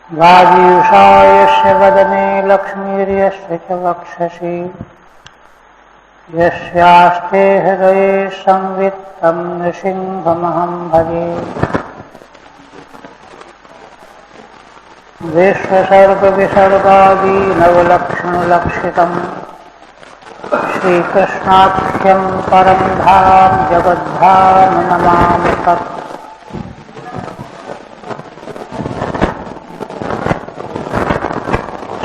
वागीशायस्य वदने लक्ष्मीर्यस्य च वक्षसि यस्यास्ते हृदये संवित्तं नृसिंहमहं भजे। विश्वसर्गविसर्गादीनवलक्षणलक्षितं श्रीकृष्णाख्यं परं धाम जगद्धाम नमामि तत्।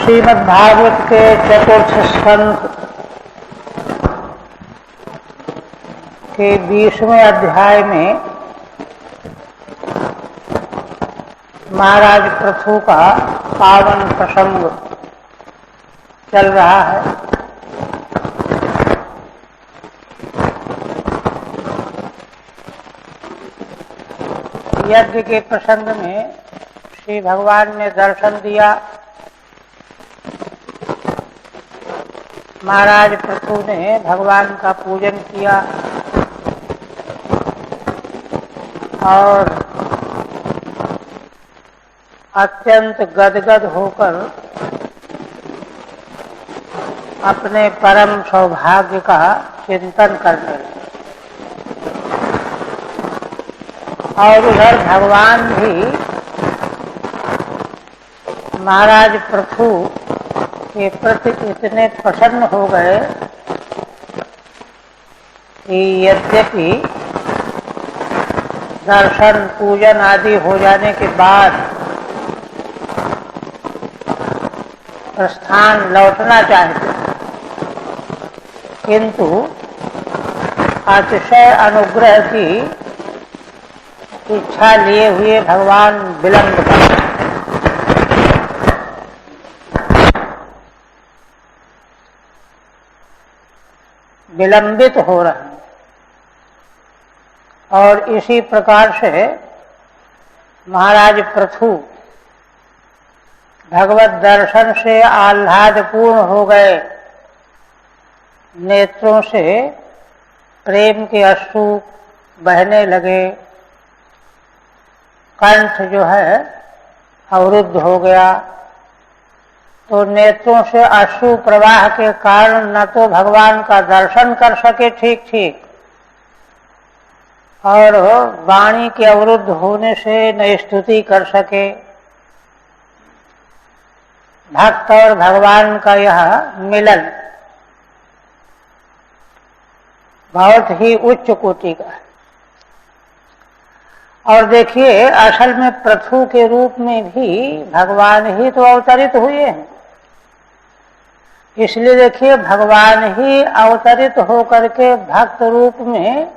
श्रीमद्भागवत के चतुर्थ स्कंध के 20वें अध्याय में महाराज पृथु का पावन प्रसंग चल रहा है। यज्ञ के प्रसंग में श्री भगवान ने दर्शन दिया। महाराज पृथु ने भगवान का पूजन किया और अत्यंत गदगद होकर अपने परम सौभाग्य का चिंतन करते रहे। और उधर भगवान भी महाराज पृथु के प्रति इतने प्रसन्न हो गए कि यद्यपि दर्शन पूजन आदि हो जाने के बाद प्रस्थान लौटना चाहते, किंतु अतिशय अनुग्रह की इच्छा लिए हुए भगवान विलंब करते। विलंबित हो रहे हैं। और इसी प्रकार से महाराज पृथु भगवत दर्शन से आह्लादपूर्ण हो गए। नेत्रों से प्रेम के अश्रु बहने लगे। कंठ जो है अवरुद्ध हो गया। तो नेत्रों से अश्रु प्रवाह के कारण न तो भगवान का दर्शन कर सके ठीक ठीक, और वाणी के अवरुद्ध होने से न स्तुति कर सके। भक्त और भगवान का यह मिलन बहुत ही उच्च कोटि का है। और देखिए, असल में पृथु के रूप में भी भगवान ही तो अवतरित हुए हैं। इसलिए देखिए, भगवान ही अवतरित होकर के भक्त रूप में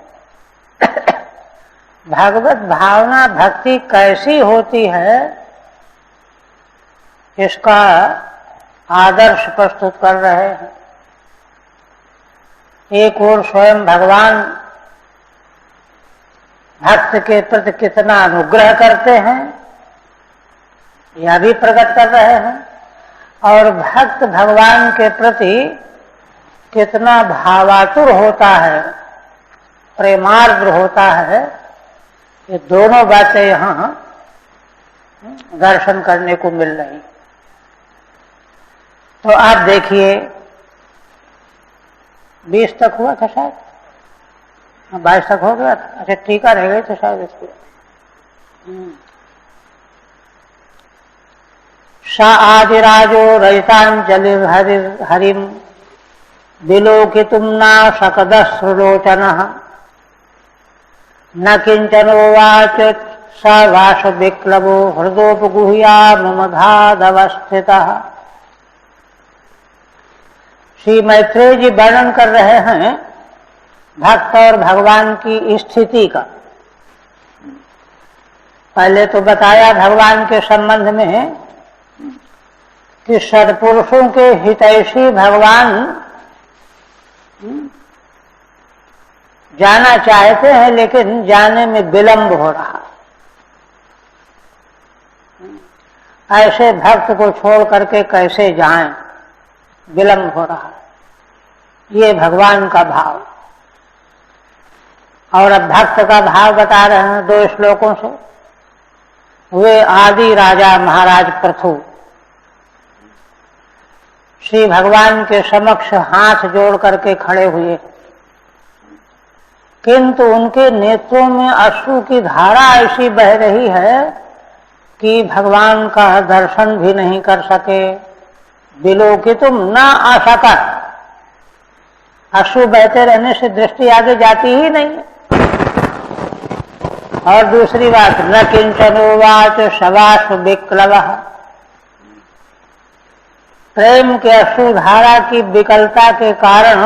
भगवत भावना भक्ति कैसी होती है इसका आदर्श प्रस्तुत कर रहे हैं। एक ओर स्वयं भगवान भक्त के प्रति कितना अनुग्रह करते हैं यह भी प्रकट कर रहे हैं, और भक्त भगवान के प्रति कितना भावातुर होता है, प्रेमार्द्र होता है, ये दोनों बातें यहाँ दर्शन करने को मिल रही। तो आप देखिए, 20 तक हुआ था शायद, 22 तक हो गया था। अच्छा, टीका रह गई तो शायद इसको। सा आदिराजो रजितांजलि हरिम विलोकितुम ना सकदश्रुलोचनः न किंचनोवाच स वास विक्लवो हृदोपगुह्या ममधादवस्थितः। श्री मैत्रेय जी वर्णन कर रहे हैं भक्त और भगवान की स्थिति का। पहले तो बताया भगवान के संबंध में कि सत्पुरुषों के हितैषी भगवान जाना चाहते हैं, लेकिन जाने में विलंब हो रहा है। ऐसे भक्त को छोड़ करके कैसे जाएं, विलंब हो रहा है। ये भगवान का भाव। और अब भक्त का भाव बता रहे हैं 2 श्लोकों से। वे आदि राजा महाराज पृथु श्री भगवान के समक्ष हाथ जोड़ करके खड़े हुए, किंतु उनके नेत्रों में अश्रु की धारा ऐसी बह रही है कि भगवान का दर्शन भी नहीं कर सके। विलोकितुम न आ सकत, अश्रु बहते रहने से दृष्टि आगे जाती ही नहीं। और दूसरी बात, न किंचनोवाच शवाश्व विक्लवः, प्रेम के अश्रुधारा की विकलता के कारण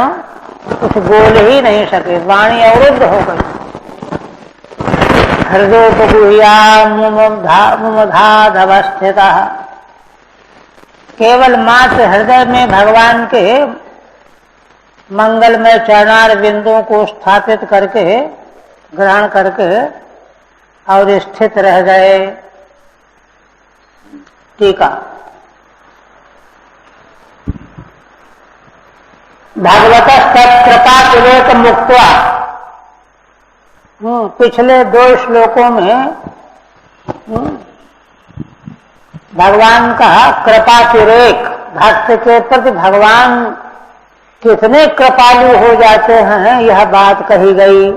कुछ बोल ही नहीं सके, वाणी अवरुद्ध हो गई। हृदयोपगुह्या मुमुधादवस्थितः, केवल मात्र हृदय में भगवान के मंगलमय चरणार बिंदुओं को स्थापित करके ग्रहण करके और स्थित रह गए। टीका, भगवतः कृपा विवेक मुक्त्वा, पिछले 2 श्लोकों में भगवान का कृपातिरेक, भक्त के प्रति भगवान कितने कृपालु हो जाते हैं यह बात कही गई।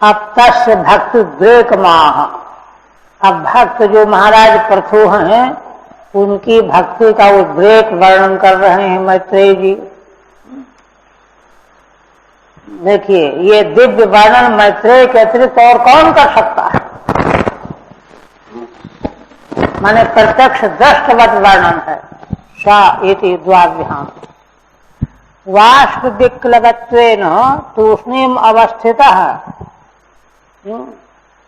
अब तस्य भक्ति द्वेक माह, अब भक्त जो महाराज पृथु हैं उनकी भक्ति का उद्रेक वर्णन कर रहे हैं मैत्रेय जी। देखिए, ये दिव्य वर्णन मैत्रेय के अतिरिक्त और कौन कर सकता है? माने प्रत्यक्ष दृष्टवत वर्णन है। सा इति द्वाभ्याम वाष्प विक्लवत्वेन तूष्णीम अवस्थितः,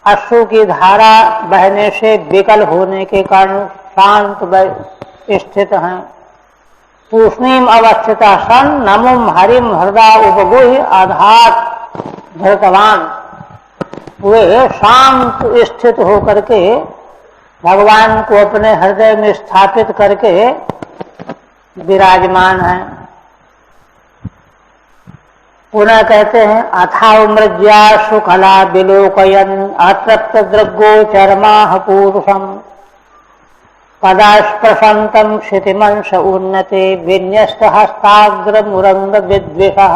अश्रु की धारा बहने से विकल होने के कारण शांत स्थित हैं। तूष्णीम अवस्थितः सन नमुम हरिम हृदय उपगुह्य आधात धृतवान, वे शांत स्थित होकर के भगवान को अपने हृदय में स्थापित करके विराजमान हैं। पुनः कहते हैं, अथामृज्या सुखला विलोकयन अतृप्त दृग्गोचरमाह पूरुषम पदास्प्रशंतम क्षितिमंश उन्नते विन्यस्त हस्ताग्र मुरंग विद्वेषः।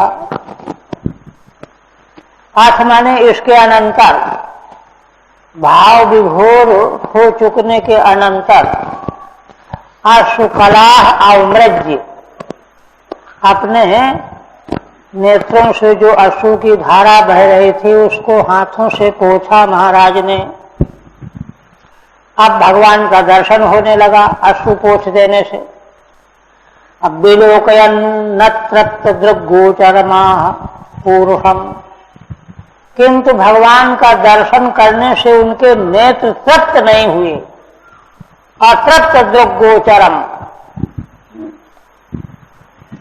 अथ माने इसके अनंतर, भाव विभोर हो चुकने के अनंतर, अशुकलाह अमृज्य, अपने नेत्रों से जो अश्रु की धारा बह रही थी उसको हाथों से पोंछा महाराज ने। अब भगवान का दर्शन होने लगा अश्रु पोंछ देने से। अब विलोकयन नत्रप्त दृग्गोचरमाह पूरुषम, किंतु भगवान का दर्शन करने से उनके नेत्र तृप्त नहीं हुए। अतृप्त दृग्गोचरम,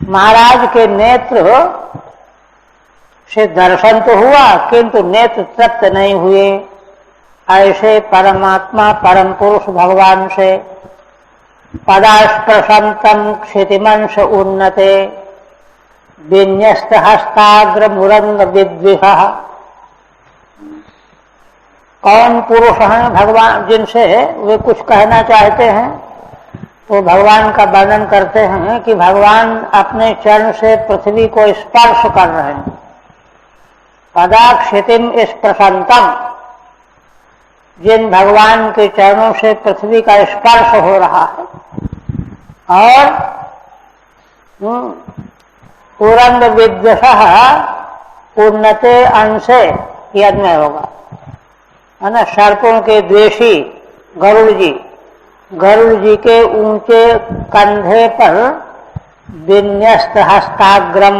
महाराज के नेत्र से दर्शन तो हुआ किंतु नेत्र तृप्त नहीं हुए। ऐसे परमात्मा परम पुरुष भगवान से पदास्प्रशंतम क्षितिमंश उन्नते विन्यस्त हस्ताग्र मुरंग विद्विषः। कौन पुरुष हैं भगवान जिनसे वे कुछ कहना चाहते हैं? तो भगवान का वर्णन करते हैं कि भगवान अपने चरण से पृथ्वी को स्पर्श कर रहे हैं। पदाक्षितिम स्पर्शंतम, जिन भगवान के चरणों से पृथ्वी का स्पर्श हो रहा है। और पूरंग विद्वेषः उन्नते अंशे यद में होगा, है ना। सर्पों के द्वेषी गरुड़ जी के ऊंचे कंधे पर विन्यस्त हस्ताग्रम,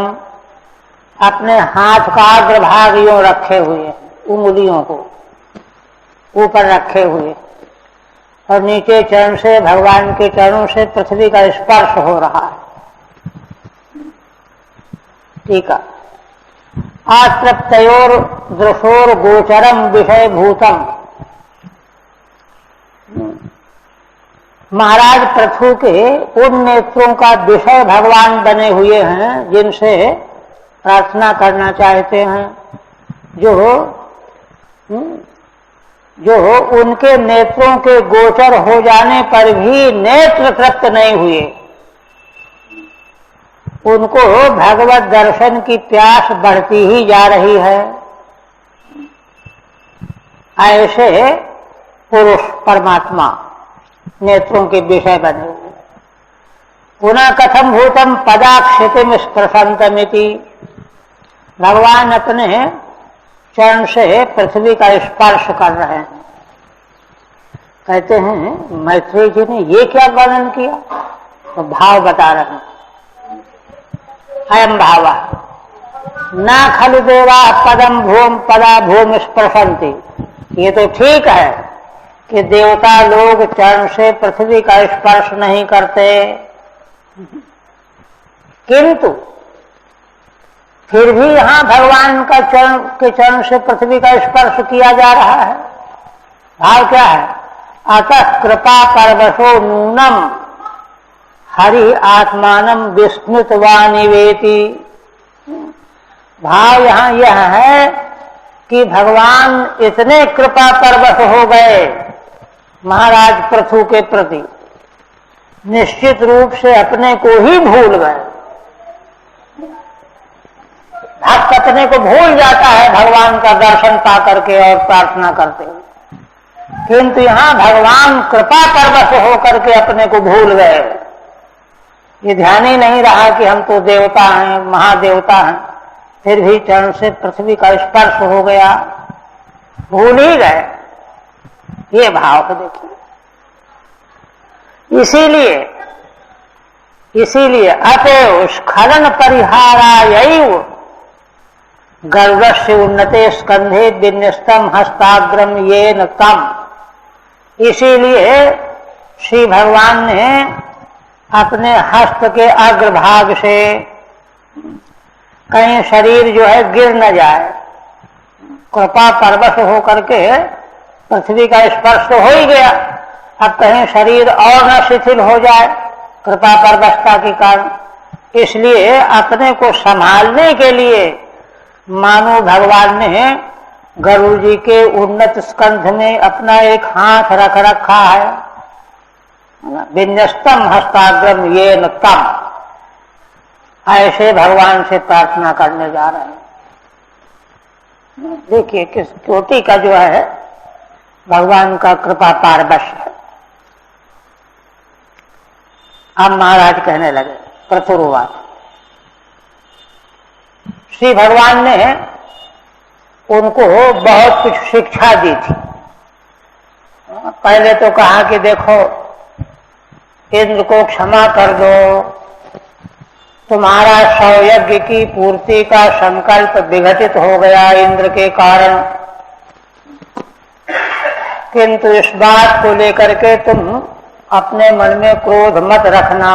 अपने हाथ का अग्रभाग यूं रखे हुए, उंगलियों को ऊपर रखे हुए, और नीचे चरण से भगवान के चरणों से पृथ्वी का स्पर्श हो रहा है। ठीक है। आतृप्तयोर दृशोर गोचरम विषय भूतम, महाराज पृथु के उन नेत्रों का विषय भगवान बने हुए हैं जिनसे प्रार्थना करना चाहते हैं, जो जो उनके नेत्रों के गोचर हो जाने पर भी नेत्र तृप्त नहीं हुए, उनको भगवत दर्शन की प्यास बढ़ती ही जा रही है। ऐसे पुरुष परमात्मा नेत्रों के विषय बने हुए। पुनः कथम भूतम पदाक्षितिम स्पर्शंतमिति, भगवान अपने चरण से पृथ्वी का स्पर्श कर रहे हैं। कहते हैं मैत्रेय जी ने ये क्या वर्णन किया, तो भाव बता रहे हैं। अयम भाव न खलु देवा पदम भूम पदा भूम स्पर्शंति, ये तो ठीक है कि देवता लोग चरण से पृथ्वी का स्पर्श नहीं करते, किंतु फिर भी यहां भगवान का चरण से पृथ्वी का स्पर्श किया जा रहा है। भाव क्या है, अतः कृपा परवशो नूनम हरि आत्मानम विस्मृतवा निवेति। भाव यहां यह है कि भगवान इतने कृपा परवश हो गए महाराज पृथु के प्रति, निश्चित रूप से अपने को ही भूल गए। भक्त अपने को भूल जाता है भगवान का दर्शन पा करके और प्रार्थना करते हुए, किंतु यहां भगवान कृपा परवश होकर के अपने को भूल गए। ये ध्यान ही नहीं रहा कि हम तो देवता हैं, महादेवता हैं, फिर भी चरण से पृथ्वी का स्पर्श हो गया, भूल ही गए। ये भाव को देखिए। इसीलिए अतएव स्खलन परिहारायैव गर्भस्य उन्नते स्कंधे विन्यस्तम हस्ताग्रम येन तम। इसीलिए श्री भगवान ने अपने हस्त के अग्रभाग से कहीं शरीर जो है गिर न जाए, कृपा परवश होकर के पृथ्वी का स्पर्श तो हो ही गया, अब कहीं शरीर और न शिथिल हो जाए कृपा परवशता के कारण। इसलिए अपने को संभालने के लिए मानो भगवान ने गरुड़ जी के उन्नत स्कंध में अपना एक हाथ रख रखा है, विन्यस्तम हस्ताग्रम येन तम। ऐसे भगवान से प्रार्थना करने जा रहे हैं। देखिए किस कोटि का जो है भगवान का कृपा पारवश है। अब महाराज कहने लगे पृथुर्वाच, श्री भगवान ने उनको बहुत कुछ शिक्षा दी थी। पहले तो कहा कि देखो इंद्र को क्षमा कर दो, तुम्हारा 100 यज्ञ की पूर्ति का संकल्प विघटित हो गया इंद्र के कारण, किंतु इस बात को लेकर के तुम अपने मन में क्रोध मत रखना।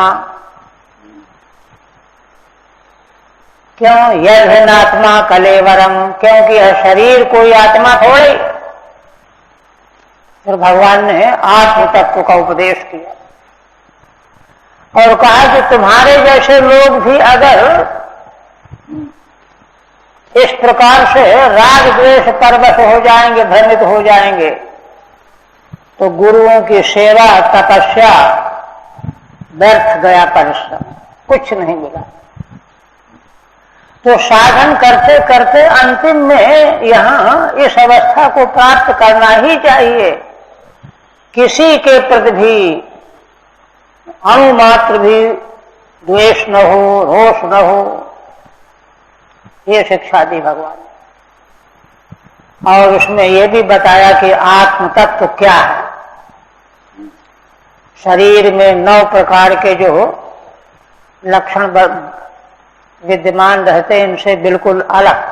क्यों, यज्ञनात्मा कलेवरम, क्योंकि यह शरीर कोई आत्मा थोड़ी। फिर भगवान ने आत्म तत्व का उपदेश किया और कहा कि तुम्हारे जैसे लोग भी अगर इस प्रकार से राग द्वेष परवश हो जाएंगे, भ्रमित हो जाएंगे, तो गुरुओं की सेवा तपस्या व्यर्थ गया, परिश्रम कुछ नहीं मिला। तो साधन करते करते अंतिम में यहाँ इस अवस्था को प्राप्त करना ही चाहिए। किसी के प्रति भी अणु मात्र भी द्वेष न हो, रोष न हो, ये शिक्षा दी भगवान। और उसमें यह भी बताया कि आत्म तत्व क्या है। शरीर में 9 प्रकार के जो लक्षण विद्यमान रहते हैं, इनसे बिल्कुल अलग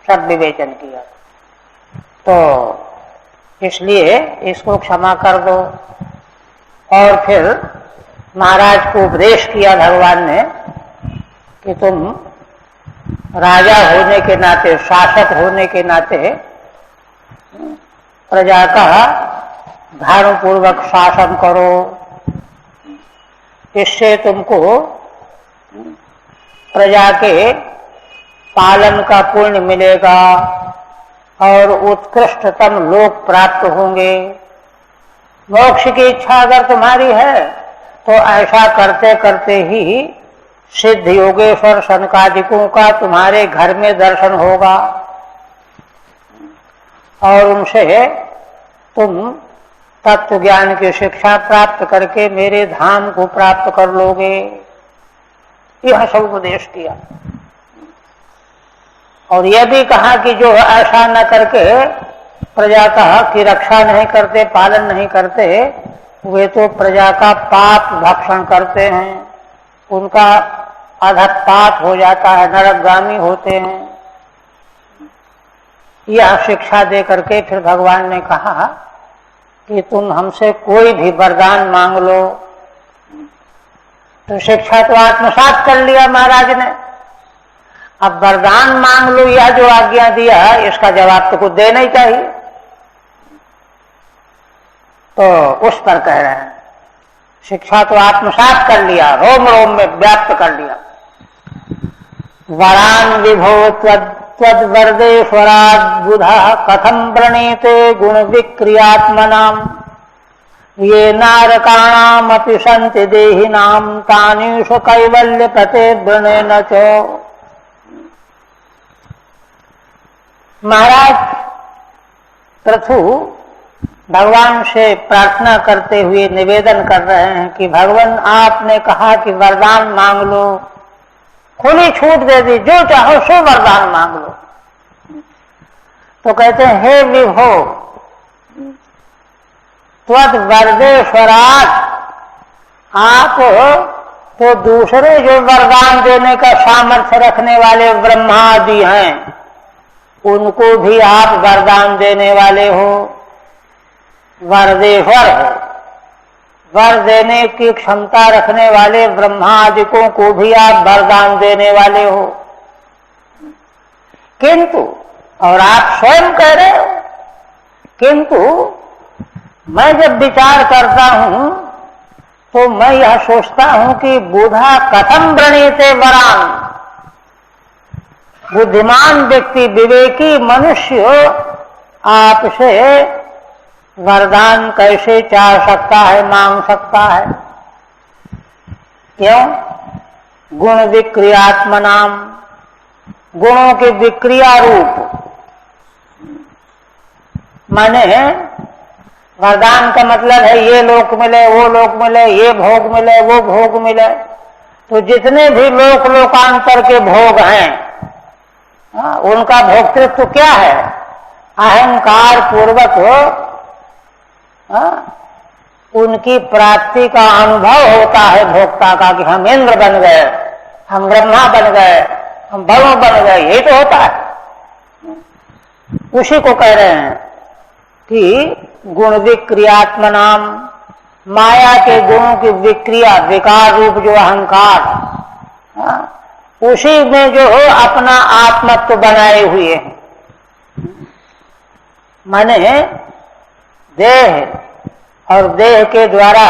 सब विवेचन किया। तो इसलिए इसको क्षमा कर दो। और फिर महाराज को उपदेश किया भगवान ने कि तुम राजा होने के नाते, शासक होने के नाते प्रजा का धर्मपूर्वक शासन करो, इससे तुमको प्रजा के पालन का पुण्य मिलेगा और उत्कृष्टतम लोक प्राप्त होंगे। मोक्ष की इच्छा अगर तुम्हारी है तो ऐसा करते करते ही सिद्ध योगेश्वर सनकादिकों का तुम्हारे घर में दर्शन होगा और उनसे तुम तत्व ज्ञान की शिक्षा प्राप्त करके मेरे धाम को प्राप्त कर लोगे। यह सब उपदेश किया और यह भी कहा कि जो ऐसा न करके प्रजा का हक की रक्षा नहीं करते, पालन नहीं करते, वे तो प्रजा का पाप भक्षण करते हैं, उनका अधपात हो जाता है, नरकगामी होते हैं। यह शिक्षा दे करके फिर भगवान ने कहा कि तुम हमसे कोई भी वरदान मांग लो। तो शिक्षा तो आत्मसात कर लिया महाराज ने, अब वरदान मांग लो यह जो आज्ञा दिया इसका जवाब तो कुछ देना ही चाहिए। तो उस पर कह रहे हैं शिक्षा तो आत्मसात कर लिया, रोम रोम में व्याप्त कर लिया। वरान विभो त्वद्वरदेश्वराद् बुधा कथम प्रणीते गुण विक्रियात्मनाम ये नारकाणामपि सन्ति देहिनाम तानीषु कैवल्य प्रतिवृणेन च। महाराज पृथु भगवान से प्रार्थना करते हुए निवेदन कर रहे हैं कि भगवान आपने कहा कि वरदान मांग लो, खुली छूट दे दी, जो चाहो सो वरदान मांग लो। तो कहते हैं हे विभो त्वद्वरदेश्वरात्, आप तो दूसरे जो वरदान देने का सामर्थ्य रखने वाले ब्रह्मा आदि हैं उनको भी आप वरदान देने वाले हो, वरदेश्वर हो, वर देने की क्षमता रखने वाले ब्रह्मा आदिकों को भी आप वरदान देने वाले हो। किंतु, और आप स्वयं कह रहे हो, किंतु मैं जब विचार करता हूं तो मैं यह सोचता हूं कि बुधा कथम वृणीते वरान, बुद्धिमान व्यक्ति, विवेकी मनुष्य आपसे वरदान कैसे चाह सकता है, मांग सकता है? क्यों? गुण विक्रियात्मनाम, गुणों के विक्रिया रूप, माने वरदान का मतलब है ये लोक मिले, वो लोक मिले, ये भोग मिले, वो भोग मिले। तो जितने भी लोक लोकांतर के भोग हैं उनका भोक्तृत्व क्या है? अहंकार पूर्वक उनकी प्राप्ति का अनुभव होता है भोक्ता का कि हम इंद्र बन गए, हम ब्रह्मा बन गए, हम वरुण बन गए, यही तो होता है। उसी को कह रहे हैं कि गुण विक्रियात्मनाम, माया के गुणों की विक्रिया, विकार रूप जो अहंकार, उसी में जो अपना आत्मत्व बनाए हुए हैं। माने देह और देह के द्वारा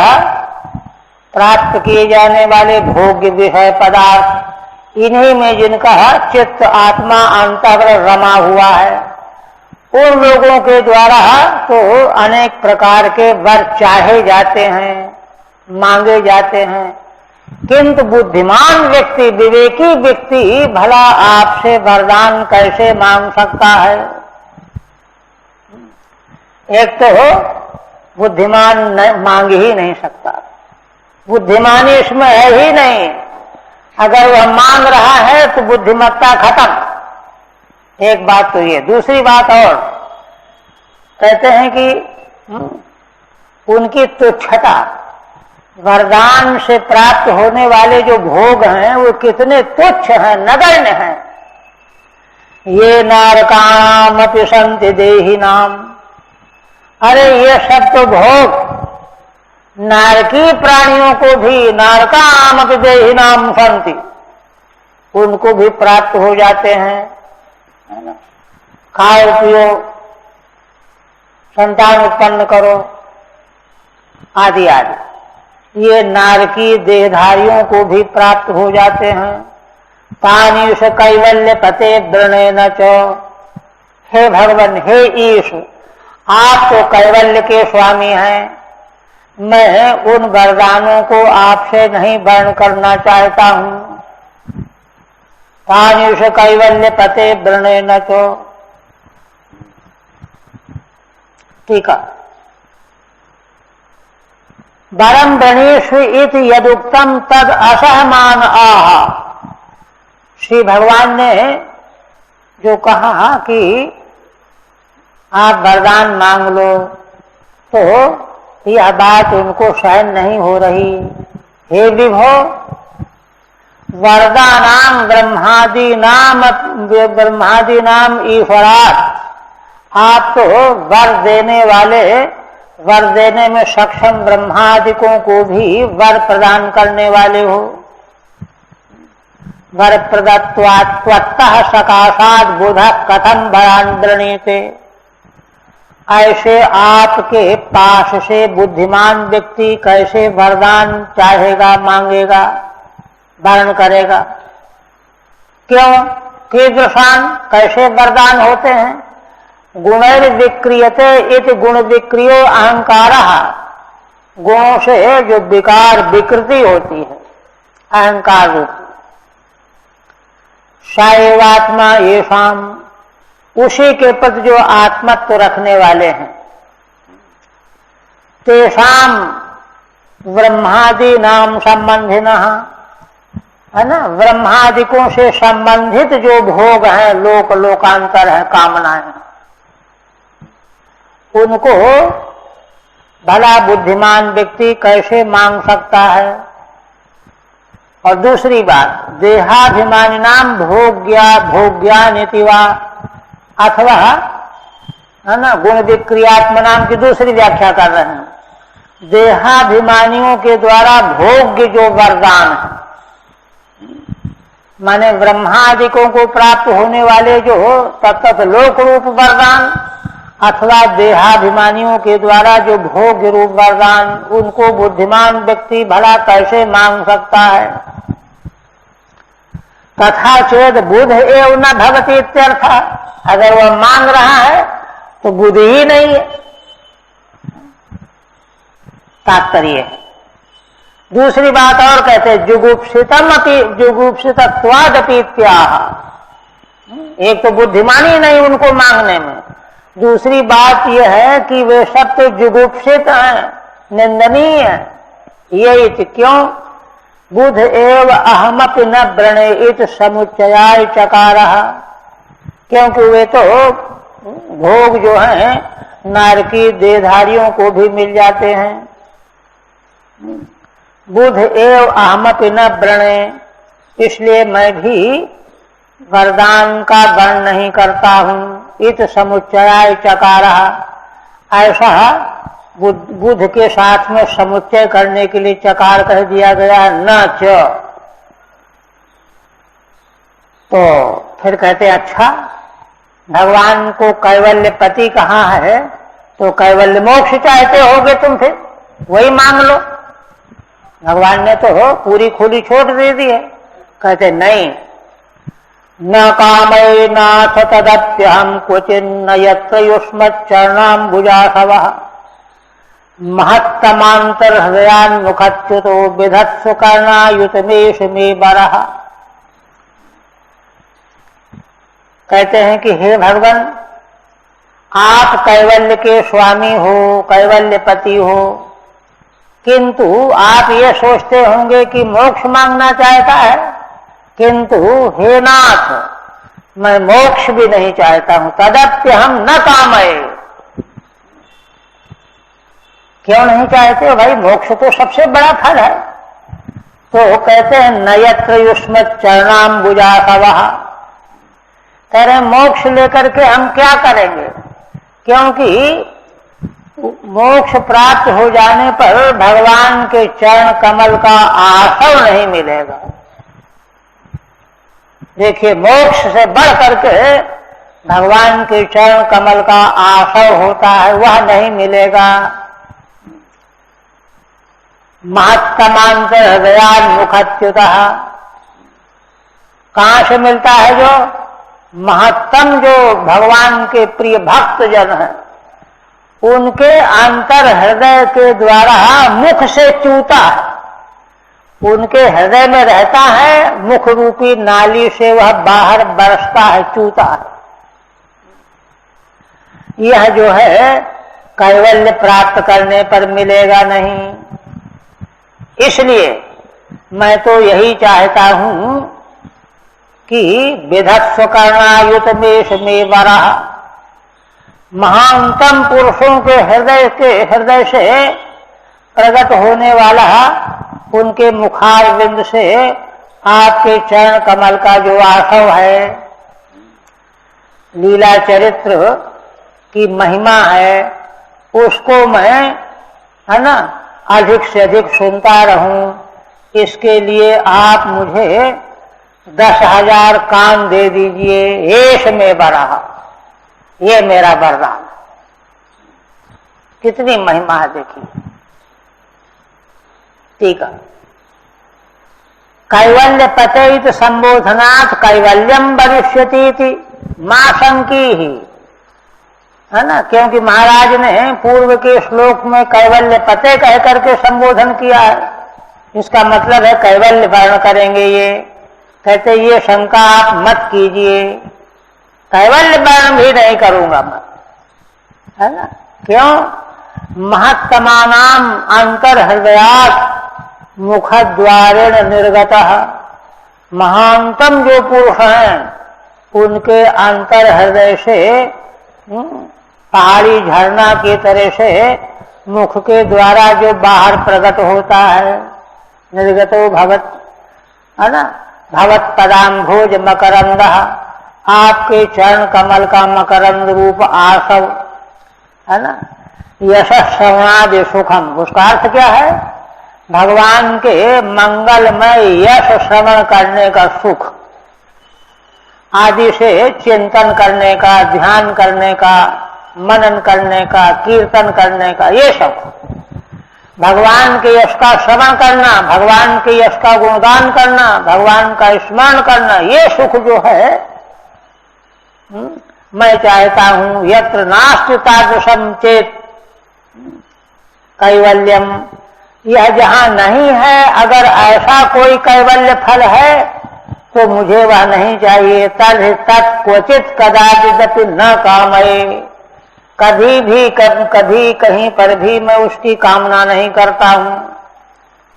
प्राप्त किए जाने वाले भोग्य विषय पदार्थ, इन्हीं में जिनका चित्त आत्मा अंतर्गत रमा हुआ है, उन लोगों के द्वारा तो अनेक प्रकार के वर चाहे जाते हैं, मांगे जाते हैं। किंतु बुद्धिमान व्यक्ति, विवेकी व्यक्ति भला आपसे वरदान कैसे मांग सकता है? एक तो बुद्धिमान मांग ही नहीं सकता, बुद्धिमानी इसमें है ही नहीं। अगर वह मांग रहा है तो बुद्धिमत्ता खत्म। एक बात तो ये, दूसरी बात और कहते हैं कि उनकी तुच्छता, वरदान से प्राप्त होने वाले जो भोग हैं वो कितने तुच्छ हैं, नगण्य हैं। ये नारकामपि सन्ति देहिनाम, अरे ये सब तो भोग नारकी प्राणियों को भी, नारकामपि देहिनाम सन्ति, उनको भी प्राप्त हो जाते हैं, है ना? खाओ पियो, संतान उत्पन्न करो, आदि आदि, ये नारकी देहधारियों को भी प्राप्त हो जाते हैं। तानीष कैवल्य पते वृणेन च, हे भगवान, हे ईश, आप तो कैवल्य के स्वामी हैं, मैं उन वरदानों को आपसे नहीं वर्ण करना चाहता हूं। तान्युष कैवल्य पते वृणे न तो। ठीक है। वरम वृणेषु इति यदुक्तम तद असहमान आह। श्री भगवान ने जो कहा कि आप वरदान मांग लो, तो यह बात उनको सहन नहीं हो रही। हे विभो, वरदानाम ब्रह्मादि नाम ईश्वरात्, आप तो वर देने वाले, वर देने में सक्षम ब्रह्मादिकों को भी वर प्रदान करने वाले हो। वर प्रदत्वात् त्वत्तः सकाशात् बुधः कथं वरान् वृणीते। ऐसे आपके पास से बुद्धिमान व्यक्ति कैसे वरदान चाहेगा, मांगेगा, वर्ण करेगा? क्यों? कीदृशान, कैसे वरदान होते हैं? गुणैर्विक्रियते इति गुण विक्रियो अहंकारः। गुणों से जो विकार विकृति होती है, अहंकार रूप, साएवात्मा येषाम, उसी के प्रति जो आत्मत्व रखने वाले हैं, तेषाम ब्रह्मादि नाम संबंधिनः, है ना, ब्रह्मादिकों से संबंधित जो भोग हैं, लोक लोकांतर है, कामनाएं, उनको भला बुद्धिमान व्यक्ति कैसे मांग सकता है? और दूसरी बात, देहाभिमानी नाम भोग्यानिति वा, अथवा, है ना, गुण विक्रियात्म नाम की दूसरी व्याख्या कर रहे हैं। देहाभिमानियों के द्वारा भोग्य जो वरदान है, माने ब्रह्मादिकों को प्राप्त होने वाले जो तत्त लोक रूप वरदान, अथवा देहाभिमानियों के द्वारा जो भोग्य रूप वरदान, उनको बुद्धिमान व्यक्ति भला कैसे मांग सकता है? तथा चेद बुध एव न भवति इत्यर्थ। अगर वह मांग रहा है तो बुद्धि ही नहीं है, तात्पर्य है। दूसरी बात और कहते हैं, जुगुप्सितम अपि जुगुप्सितत्वादपि इत्याह। एक तो बुद्धिमानी नहीं उनको मांगने में, दूसरी बात यह है कि वे सब तो जुगुप्सित हैं, निंदनीय है। ये क्यों? बुध एव अहमपि न वृणेत समुच्चयाय चकारः। क्योंकि वे तो भोग जो हैं नारकी देहधारियों को भी मिल जाते हैं। बुध एव अहमपि न वृणे, इसलिए मैं भी वरदान का वर्ण नहीं करता हूं। इत समुच्चयाय चकारः, ऐसा बुध के साथ में समुच्चय करने के लिए चकार कह दिया गया, न च। तो फिर कहते अच्छा, भगवान को कैवल्य पति कहाँ है, तो कैवल्य मोक्ष चाहते होगे तुम, फिर वही मांग लो। भगवान ने तो पूरी खुली छूट दे दी है। कहते नहीं, न कामये नाथ तदप्यहम क्वचिन्न यत्र युष्मच्चरणाम्बुजासवः महत्तमांतर हृदयान्मुखच्युतो विधत्सु कर्णायुतमेष मे बरः। कहते हैं कि हे भगवान, आप कैवल्य के स्वामी हो, कैवल्य पति हो, किंतु आप ये सोचते होंगे कि मोक्ष मांगना चाहता है, किंतु हे नाथ, मैं मोक्ष भी नहीं चाहता हूं। तदप्य हम न कामये। क्यों नहीं चाहते हो भाई? मोक्ष तो सबसे बड़ा फल है। तो कहते हैं नयत्र युष्मत् चरणाम्बुजासवः। कह रहे मोक्ष लेकर के हम क्या करेंगे? क्योंकि मोक्ष प्राप्त हो जाने पर भगवान के चरण कमल का आसव नहीं मिलेगा। देखिए, मोक्ष से बढ़ करके भगवान के चरण कमल का आसव होता है, वह नहीं मिलेगा। महत्तमांतर हृदयान्मुखच्युतः, कहां से मिलता है? जो महत्तम जो भगवान के प्रिय भक्त जन हैं, उनके अंतर हृदय के द्वारा मुख से चूता है, उनके हृदय में रहता है, मुख रूपी नाली से वह बाहर बरसता है, चूता है। यह जो है कैवल्य प्राप्त करने पर मिलेगा नहीं। इसलिए मैं तो यही चाहता हूं कि विधत्स्व करणायुत मेष में वरः, महानतम पुरुषों के हृदय से प्रकट होने वाला उनके मुखारविंद से आपके चरण कमल का जो आशव है, लीला चरित्र की महिमा है, उसको मैं, है ना, अधिक से अधिक सुनता रहूं। इसके लिए आप मुझे 10,000 कान दे दीजिए, एष में बरः, ये मेरा वरदान। कितनी महिमा है देखिए। ठीक है। कैवल्य पतयित संबोधनात् कैवल्यम वरिष्यति मां शंकी ही, है ना, क्योंकि महाराज ने पूर्व के श्लोक में कैवल्य पते कह करके संबोधन किया है। इसका मतलब है कैवल्य वर्ण करेंगे ये। कहते ये शंका आप मत कीजिए, कैवल्य वर्ण भी नहीं करूंगा मैं, है ना। क्यों? महत्तमानाम अंतर हृदयात् मुखद्वारेण निर्गतः, महानतम जो पुरुष हैं उनके अंतर हृदय से पहाड़ी झरना की तरह से मुख के द्वारा जो बाहर प्रकट होता है, निर्गतो भवत, है ना, भवत पदाम्भोज मकरंद, आपके चरण कमल का मकरंद रूप आसव, है ना, यशः श्रवणादि सुखम, उसका अर्थ क्या है? भगवान के मंगलमय यश श्रवण करने का सुख, आदि से चिंतन करने का, ध्यान करने का, मनन करने का, कीर्तन करने का, ये सब भगवान के यश का श्रवण करना, भगवान के यश का गुणगान करना, भगवान का स्मरण करना, ये सुख जो है मैं चाहता हूं। यत्र नास्ति तादृशम चेत कैवल्यम, यह जहां नहीं है, अगर ऐसा कोई कैवल्य फल है तो मुझे वह नहीं चाहिए। तद तत् क्वचित कदाचिदपि न कामये, कभी भी कभी कहीं पर भी मैं उसकी कामना नहीं करता हूं।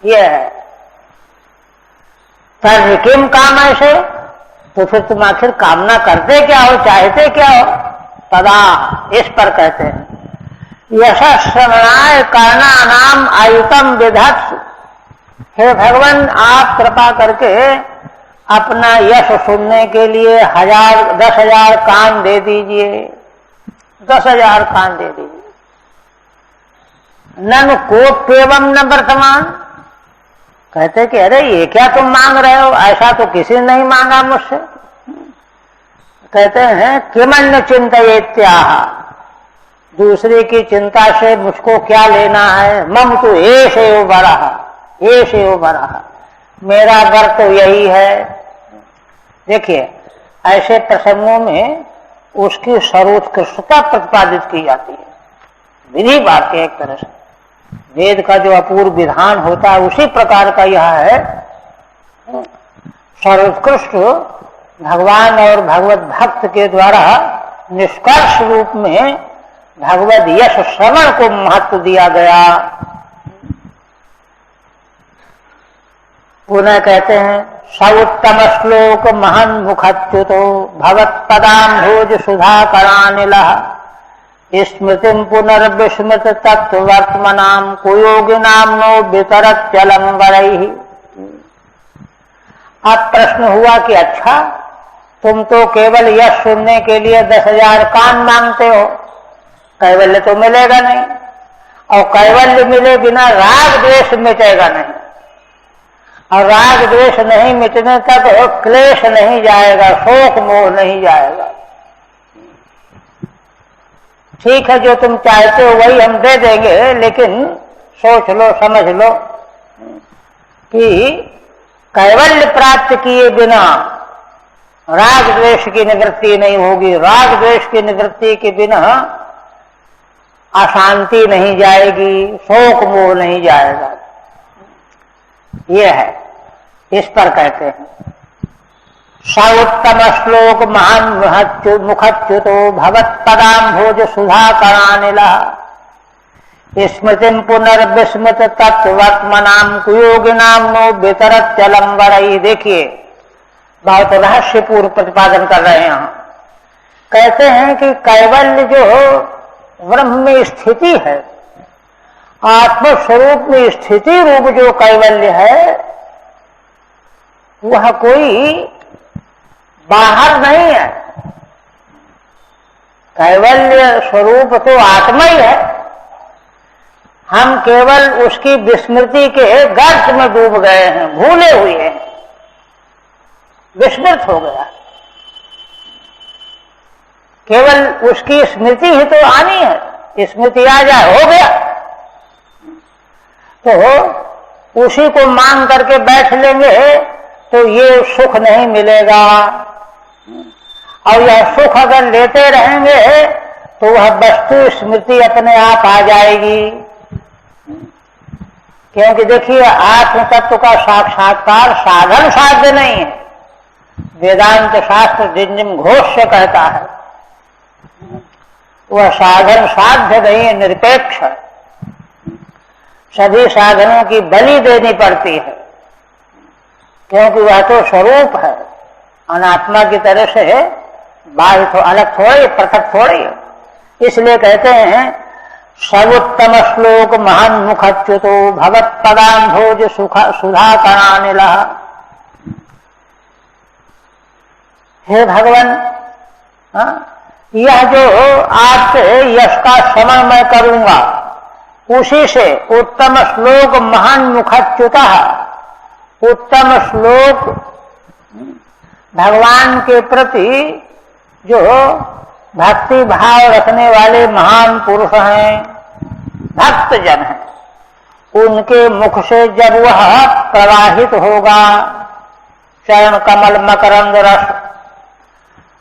यह है। तद किम काम ऐसे, तो फिर तुम आखिर कामना करते क्या हो, चाहते क्या हो? तदा, इस पर कहते हैं यशश्रवणाय कर्णानाम आयुतम विधत्स्व, हे भगवान आप कृपा करके अपना यश सुनने के लिए 10,000 कान दे दीजिए, 10,000 कान दे दीजिए। ननु कोप्येवम न वर्तमान, कहते कि अरे ये क्या तुम मांग रहे हो, ऐसा तो किसी ने नहीं मांगा मुझसे। कहते हैं किमन्य चिंतयेत्याह, दूसरे की चिंता से मुझको क्या लेना है। मम तो एष एव वरः, एष एव वरः, मेरा वर तो यही है। देखिए ऐसे प्रसंगों में उसकी सर्वोत्कृष्टता प्रतिपादित की जाती है, विधि वाक्य एक तरह से वेद का जो अपूर्व विधान होता है उसी प्रकार का यह है। सर्वोत्कृष्ट भगवान और भगवत भक्त के द्वारा निष्कर्ष रूप में भगवत यश श्रवण को महत्व दिया गया। पुनः कहते हैं सउत्तम श्लोक महन मुखच्युतो भवत पदाम्भोज सुधा करानिलः, स्मृतिम पुनर्विस्मृत तत्व वर्तमनाम कुयोगिनाम नो वितरत्यलम वरैहि। अब प्रश्न हुआ कि अच्छा तुम तो केवल यश सुनने के लिए 10,000 कान मांगते हो, कैवल्य तो मिलेगा नहीं, और कैवल्य मिले बिना राग द्वेष मिटेगा नहीं, और राग द्वेष नहीं मिटने तक क्लेश नहीं जाएगा, शोक मोह नहीं जाएगा। ठीक है, जो तुम चाहते हो वही हम दे देंगे, लेकिन सोच लो, समझ लो कि कैवल्य प्राप्त किए बिना राग द्वेष की निवृत्ति नहीं होगी। राग द्वेष की निवृत्ति के बिना अशांति नहीं जाएगी, शोक मोह नहीं जाएगा। ये है, इस पर कहते हैं स उत्तम श्लोक महान मुखच्युतो भवत्पदाम्भोज सुधा करानिला स्मृतिम पुनर्विस्मृत तत्वर्त्मनाम कुयोगिनाम नो वितरत चलम बड़ई। देखिए बहुत रहस्यपूर्ण प्रतिपादन कर रहे हैं यहाँ। कहते हैं कि कैवल्य जो ब्रह्म में स्थिति है, आत्मस्वरूप में स्थिति रूप जो कैवल्य है, वह कोई बाहर नहीं है। कैवल्य स्वरूप तो आत्मा ही है। हम केवल उसकी विस्मृति के गर्त में डूब गए हैं, भूले हुए हैं, विस्मृत हो गया। केवल उसकी स्मृति ही तो आनी है, स्मृति आ जाए हो गया। तो उसी को मांग करके बैठ लेंगे तो ये सुख नहीं मिलेगा, और यह सुख अगर लेते रहेंगे तो वह वस्तु स्मृति अपने आप आ जाएगी। क्योंकि देखिए आत्म तत्व का साक्षात्कार साधन साध्य नहीं है। वेदांत शास्त्र जिन जिन घोष से कहता है वह साधन साध्य नहीं है, निरपेक्ष है। सभी साधनों की बलि देनी पड़ती है, क्योंकि वह तो स्वरूप है, अनात्मा की तरह से बाहर तो अलग थोड़ी, पृथक थोड़ी। इसलिए कहते हैं सर्वोत्तम श्लोक महान मुखच्युतो भवत्पदाम्भोज सुधा करानिला। हे भगवान, यह जो आपसे यश का श्रवण मैं करूंगा, उसी से उत्तम श्लोक महान मुखच्युता, उत्तम श्लोक भगवान के प्रति जो भक्ति भाव रखने वाले महान पुरुष हैं, भक्त जन हैं, उनके मुख से जब वह प्रवाहित होगा चरण कमल मकरंद रस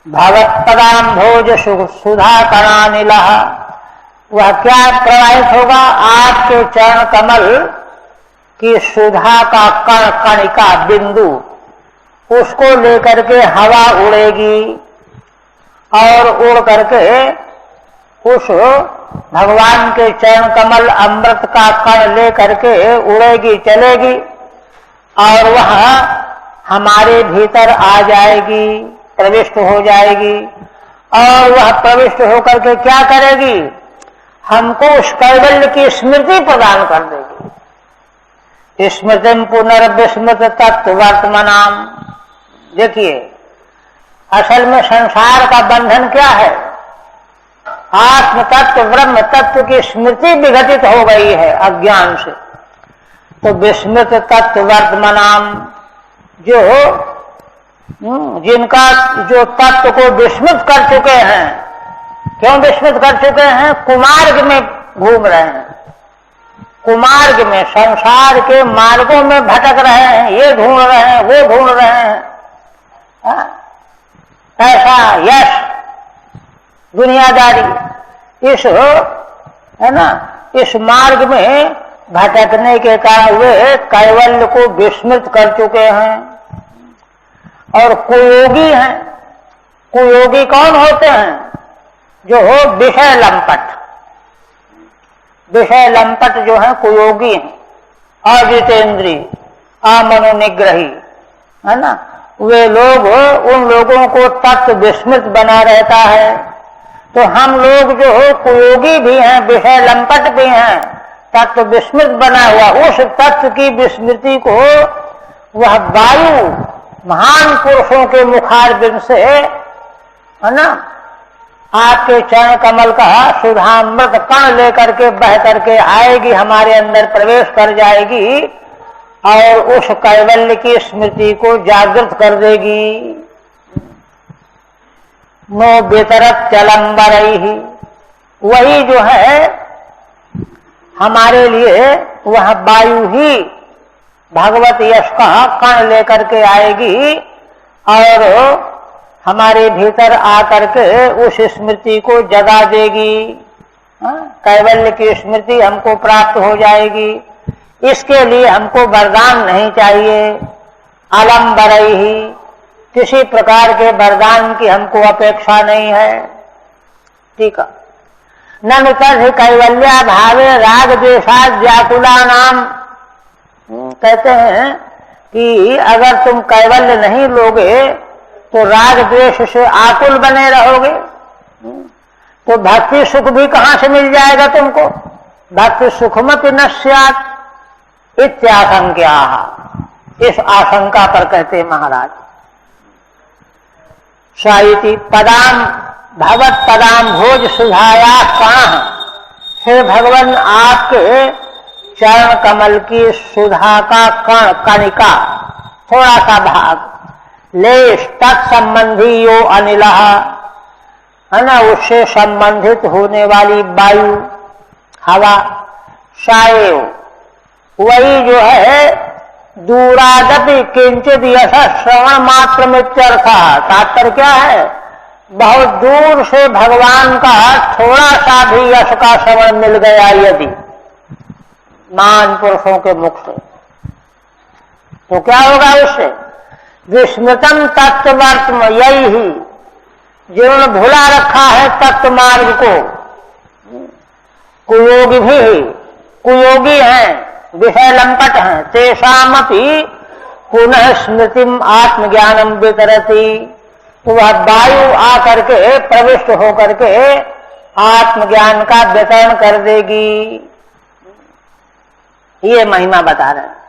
भवत्पदाम्भोज सुधा करानिला, वह क्या प्रवाहित होगा? आपके चरण कमल की सुधा का कण कणिका बिंदु, उसको लेकर के हवा उड़ेगी और उड़ करके उस भगवान के चरण कमल अमृत का कण ले करके उड़ेगी, चलेगी, और वह हमारे भीतर आ जाएगी, प्रविष्ट हो जाएगी। और वह प्रविष्ट होकर के क्या करेगी? हमको उस कैवल्य की स्मृति प्रदान कर देगी। स्मृतिम पुनर्विस्मृत तत्व वर्तमानाम। देखिए असल में संसार का बंधन क्या है? आत्म तत्व ब्रह्म तत्व की स्मृति विघटित हो गई है अज्ञान से। तो विस्मृत तत्व वर्तमानाम, जो जिनका जो तत्व को विस्मृत कर चुके हैं। क्यों विस्मृत कर चुके हैं? कुमार्ग में घूम रहे हैं, कुमार्ग में, संसार के मार्गों में भटक रहे हैं, ये ढूंढ रहे हैं, वो ढूंढ रहे हैं, ऐसा यश, दुनियादारी, इस है ना, इस मार्ग में भटकने के कारण वे कैवल्य को विस्मृत कर चुके हैं। और कुयोगी हैं। कुयोगी कौन होते हैं? जो हो विषय लंपट, विषय लंपट जो है कुयोगी हैं, अजितेंद्री, अमनोनिग्रही, है ना। वे लोग, उन लोगों को तत्व विस्मृत बना रहता है। तो हम लोग जो हो कुयोगी भी हैं, विषय लंपट भी हैं, तत्व विस्मृत बना हुआ, उस तत्व की विस्मृति को वह वायु महान पुरुषों के मुखारबिंद से, है ना, आपके चरण कमल का सुधामृत कण लेकर के बह करके आएगी, हमारे अंदर प्रवेश कर जाएगी और उस कैवल्य की स्मृति को जागृत कर देगी। नो बेतरत चलंबरही, वही जो है हमारे लिए वह वायु ही भगवत यश का कण लेकर के आएगी और हमारे भीतर आकर के उस स्मृति को जगा देगी। कैवल्य की स्मृति हमको प्राप्त हो जाएगी। इसके लिए हमको वरदान नहीं चाहिए, अलम बरई, किसी प्रकार के वरदान की हमको अपेक्षा नहीं है। ठीक है। न तद कैवल्या भावे राग द्वेषाद व्याकुला नाम, कहते हैं कि अगर तुम कैवल्य नहीं लोगे तो राग द्वेष से आकुल बने रहोगे, तो भक्ति सुख भी कहां से मिल जाएगा तुमको। भक्ति सुखमति न स्यात् इत्याशंक्या, इस आशंका पर कहते महाराज साइति पदाम भगवत पदाम भोज सुधाया कहाँ। हे भगवान, आपके चरण कमल की सुधा का कण कणिका थोड़ा सा भाग, लेश तत्संबंधी यो अनिल, है ना, उससे संबंधित होने वाली वायु हवा, साएव वही जो है दूरादपि किंचित यश श्रवण मात्र मित्यर्थ। तात्पर्य क्या है, बहुत दूर से भगवान का थोड़ा सा भी यश का श्रवण मिल गया यदि महान पुरुषों के मुख से, तो क्या होगा उससे। विस्मृतम तत्वर्तम, यही ही जिन्होंने भुला रखा है तत्व मार्ग को, कुयोगी भी, कुयोगी हैं, विषय लंपट हैं, तेषामपि पुनः स्मृतिम आत्मज्ञानम वितरति, तो वह वायु आकर के प्रविष्ट होकर के आत्मज्ञान का वितरण कर देगी। ये महिमा बता रहे हैं।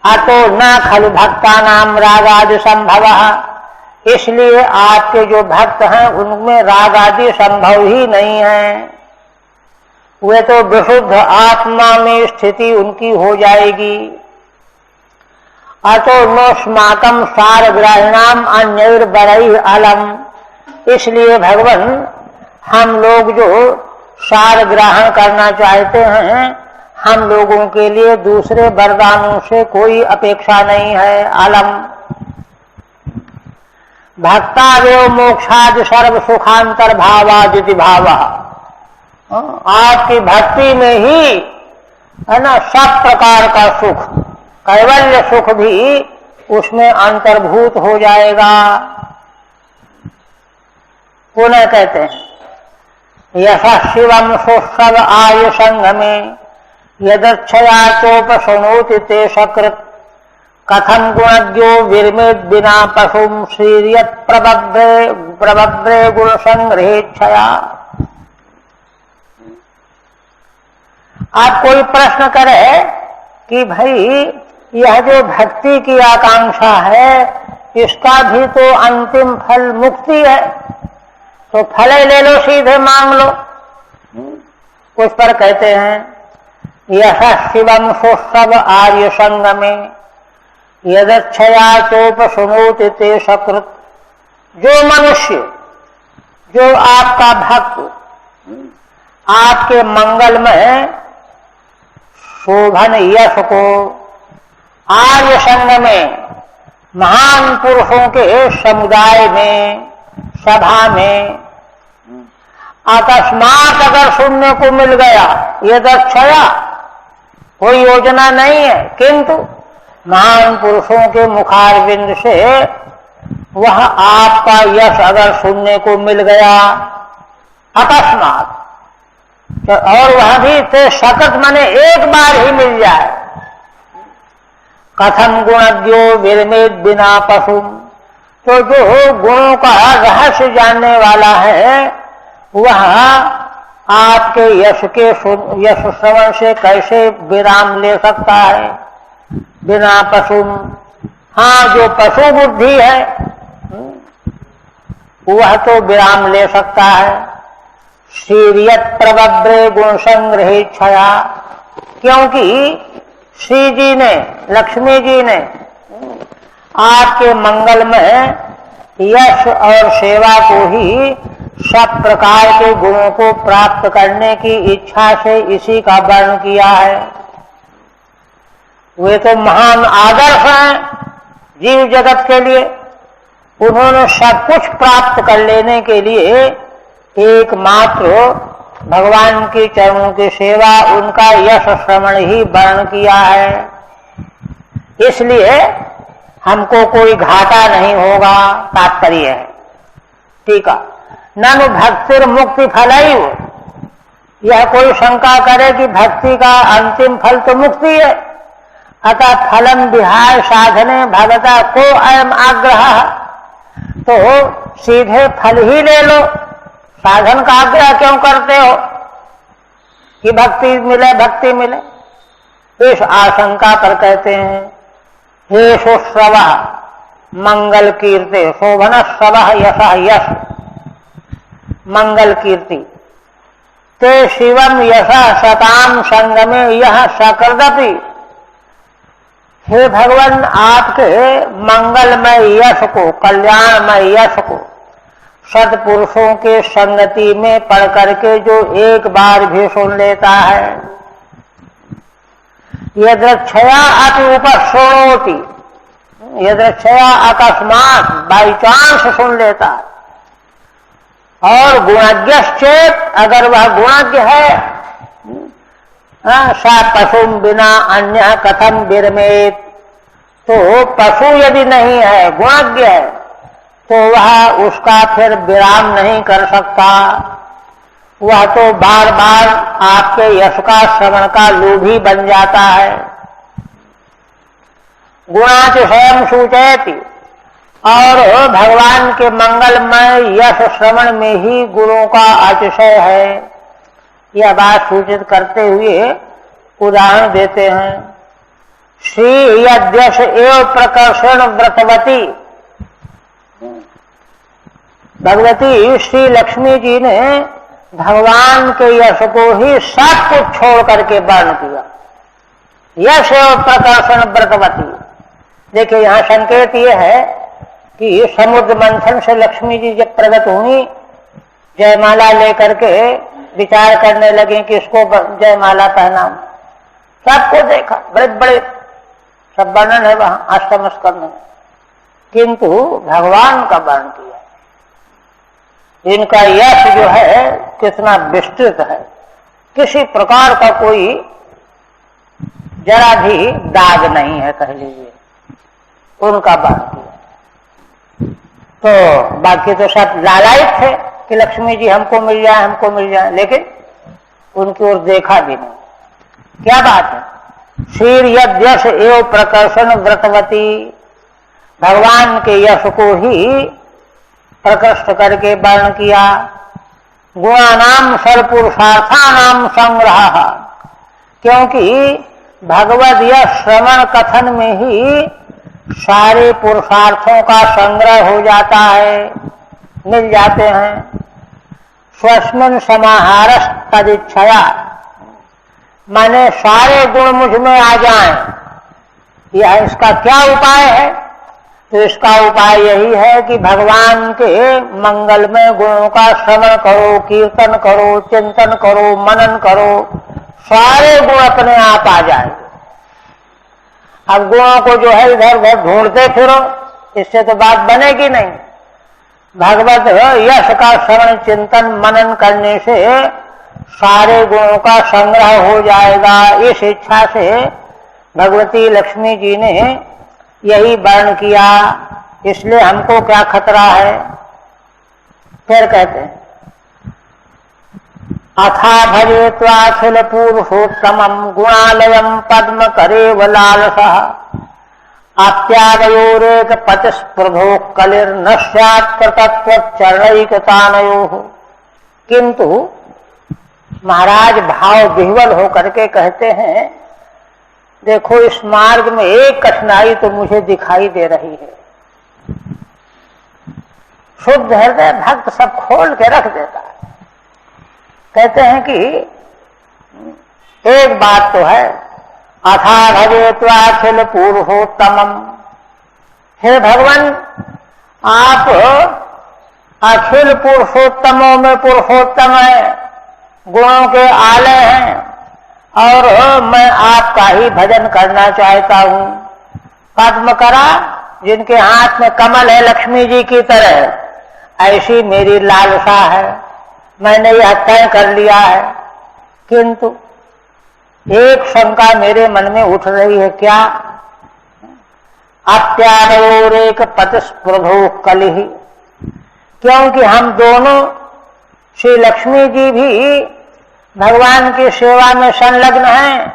अतो न खलु भक्ता नाम राग आदि संभव, इसलिए आपके जो भक्त हैं उनमें राग आदि संभव ही नहीं है। वे तो विशुद्ध आत्मा में स्थिति उनकी हो जाएगी। अतो नोस्माकम सारग्राहिणाम अन्यैर्बरैः अलम, इसलिए भगवान हम लोग जो सार ग्रहण करना चाहते हैं, हम लोगों के लिए दूसरे वरदानों से कोई अपेक्षा नहीं है। अलम भक्तादेव मोक्षादि सर्व सुखांतर भावादिति भाव, आपकी भक्ति में ही है ना सब प्रकार का सुख, कैवल्य सुख भी उसमें अंतर्भूत हो जाएगा। पुनः कहते हैं यश शिवम सुसव आयु संग में यदक्षया चोपशुनोति ते सकृत, कथम गुणज्ञो विरमेद बिना पशुम श्रीयत प्रबभ्रे गुण संग्रहेच्छया। आप कोई प्रश्न करे कि भाई यह जो भक्ति की आकांक्षा है इसका भी तो अंतिम फल मुक्ति है, तो फल ले लो, सीधे मांग लो। उस पर कहते हैं यश शिवम सुसव आर्य संग में यदक्षया चोपशुनोति ते सकृत, जो मनुष्य, जो आपका भक्त आपके मंगल में शोभन यश को आर्य संग में महान पुरुषों के समुदाय में सभा में अकस्मात अगर सुनने को मिल गया, यदक्षया कोई योजना नहीं है, किंतु महान पुरुषों के मुखारविंद से वह आपका यश अगर सुनने को मिल गया अकस्मात, और वह भी ते सतत माने एक बार ही मिल जाए। कथम गुणज्ञो विरमेद बिना पशुम, तो जो गुणों का रहस्य जानने वाला है वह आपके यश श्रवण से कैसे विराम ले सकता है बिना पशुम। हाँ, जो पशु बुद्धि है वह तो विराम ले सकता है। श्रीयत प्रबभ्रे गुण संग्रहेच्छया, क्योंकि श्री जी ने, लक्ष्मी जी ने आपके मंगल में यश और सेवा को ही सब प्रकार के गुणों को प्राप्त करने की इच्छा से इसी का वर्ण किया है। वे तो महान आदर्श हैं जीव जगत के लिए, उन्होंने सब कुछ प्राप्त कर लेने के लिए एकमात्र भगवान के चरणों की सेवा, उनका यश श्रवण ही वर्ण किया है। इसलिए हमको कोई घाटा नहीं होगा, तात्पर्य है। ठीक है। ननु भक्तिर मुक्ति फलैव, यह कोई शंका करे कि भक्ति का अंतिम फल तो मुक्ति है, अतः फलम विहाय साधने भगता को अयम आग्रह, तो सीधे फल ही ले लो, साधन का आग्रह क्यों करते हो कि भक्ति मिले भक्ति मिले। इस आशंका पर कहते हैं, हे सुश्रव मंगल कीर्ति शोभन स्रव यश यश, मंगल कीर्ति ते शिवम यश सताम संगमे यह सकृदपि, हे भगवान आपके मंगलमय यश को, कल्याणमय यश को सत्पुरुषों के संगति में पढ़ करके जो एक बार भी सुन लेता है, यदृच्छया अति उपश्रोणोति, यदृच्छया अकस्मात बाई चांस सुन लेता है, और गुणज्ञश्चेत, अगर वह गुणज्ञ है, सा पशु बिना अन्य कथम विरमेत, तो पशु यदि नहीं है, गुणज्ञ है, तो वह उसका फिर विराम नहीं कर सकता, वह तो बार बार आपके यश का श्रवण का लोभी बन जाता है। गुणाच स्वयं सूचयति, और भगवान के मंगलमय यश श्रवण में ही गुणों का अतिशय है, यह बात सूचित करते हुए उदाहरण देते हैं। श्री यद्यश एव प्रकर्षण व्रतवती, भगवती श्री लक्ष्मी जी ने भगवान के यश को ही सब कुछ छोड़ करके वर्ण किया। यश एव प्रकर्षण व्रतवती, देखिए यहां संकेत यह है कि समुद्र मंथन से लक्ष्मी जी जब प्रकट हुई, जयमाला लेकर के विचार करने लगे कि इसको जयमाला पहनाऊं, सबको देखा, बड़े बड़े सब वर्णन है वहां अष्टम स्कंध में, किंतु भगवान का वर्ण किया। इनका यश जो है कितना विस्तृत है, किसी प्रकार का कोई जरा भी दाग नहीं है, कह लीजिए, उनका वर्ण किया। तो बाकी तो सब लालायित थे कि लक्ष्मी जी हमको मिल जाए, हमको मिल जाए, लेकिन उनकी ओर देखा भी नहीं। क्या बात है, श्री यद्यश एव प्रकर्षण व्रतवती, भगवान के यश को ही प्रकृष्ट करके वर्ण किया। गुणानाम सर्वपुरुषार्थानाम संग्रह, क्योंकि भगवद यश श्रवण कथन में ही सारे पुरुषार्थों का संग्रह हो जाता है, मिल जाते हैं। स्वस्मिन् समाहारस् तदिच्छया, माने सारे गुण मुझ में आ जाएं, यह इसका क्या उपाय है? तो इसका उपाय यही है कि भगवान के मंगलमय गुणों का श्रवण करो, कीर्तन करो, चिंतन करो, मनन करो, सारे गुण अपने आप आ जाएंगे। अब गुणों को जो है इधर उधर ढूंढते फिरो, इससे तो बात बनेगी नहीं। भगवत यश का श्रवण चिंतन मनन करने से सारे गुणों का संग्रह हो जाएगा। इस इच्छा से भगवती लक्ष्मी जी ने यही वर्ण किया, इसलिए हमको क्या खतरा है। फिर कहते हैं, अथा भजे त्वाखिल पुरुषोत्तमं गुणालयं पद्म करेव लालसः आप्यावयोरेक पतिस्पृधो कलिर्न स्यात् कृतत्वचरणैकतानयोः। किंतु महाराज भाव विह्वल होकर के कहते हैं, देखो इस मार्ग में एक कठिनाई तो मुझे दिखाई दे रही है। शुद्ध हृदय भक्त सब खोल के रख देता है। कहते हैं कि एक बात तो है, अथा भजे त्वाखिल पुरुषोत्तमम, हे भगवान आप अखिल पुरुषोत्तमों में पुरुषोत्तम है, गुणों के आलय हैं, और मैं आपका ही भजन करना चाहता हूं। पद्म करा जिनके हाथ में कमल है लक्ष्मी जी की तरह, ऐसी मेरी लालसा है, मैंने यह तय कर लिया है। किंतु एक शंका मेरे मन में उठ रही है, क्या? अत्यारोरेक पतिस्पृधो कलिहि, क्योंकि हम दोनों, श्री लक्ष्मी जी भी भगवान की सेवा में संलग्न हैं,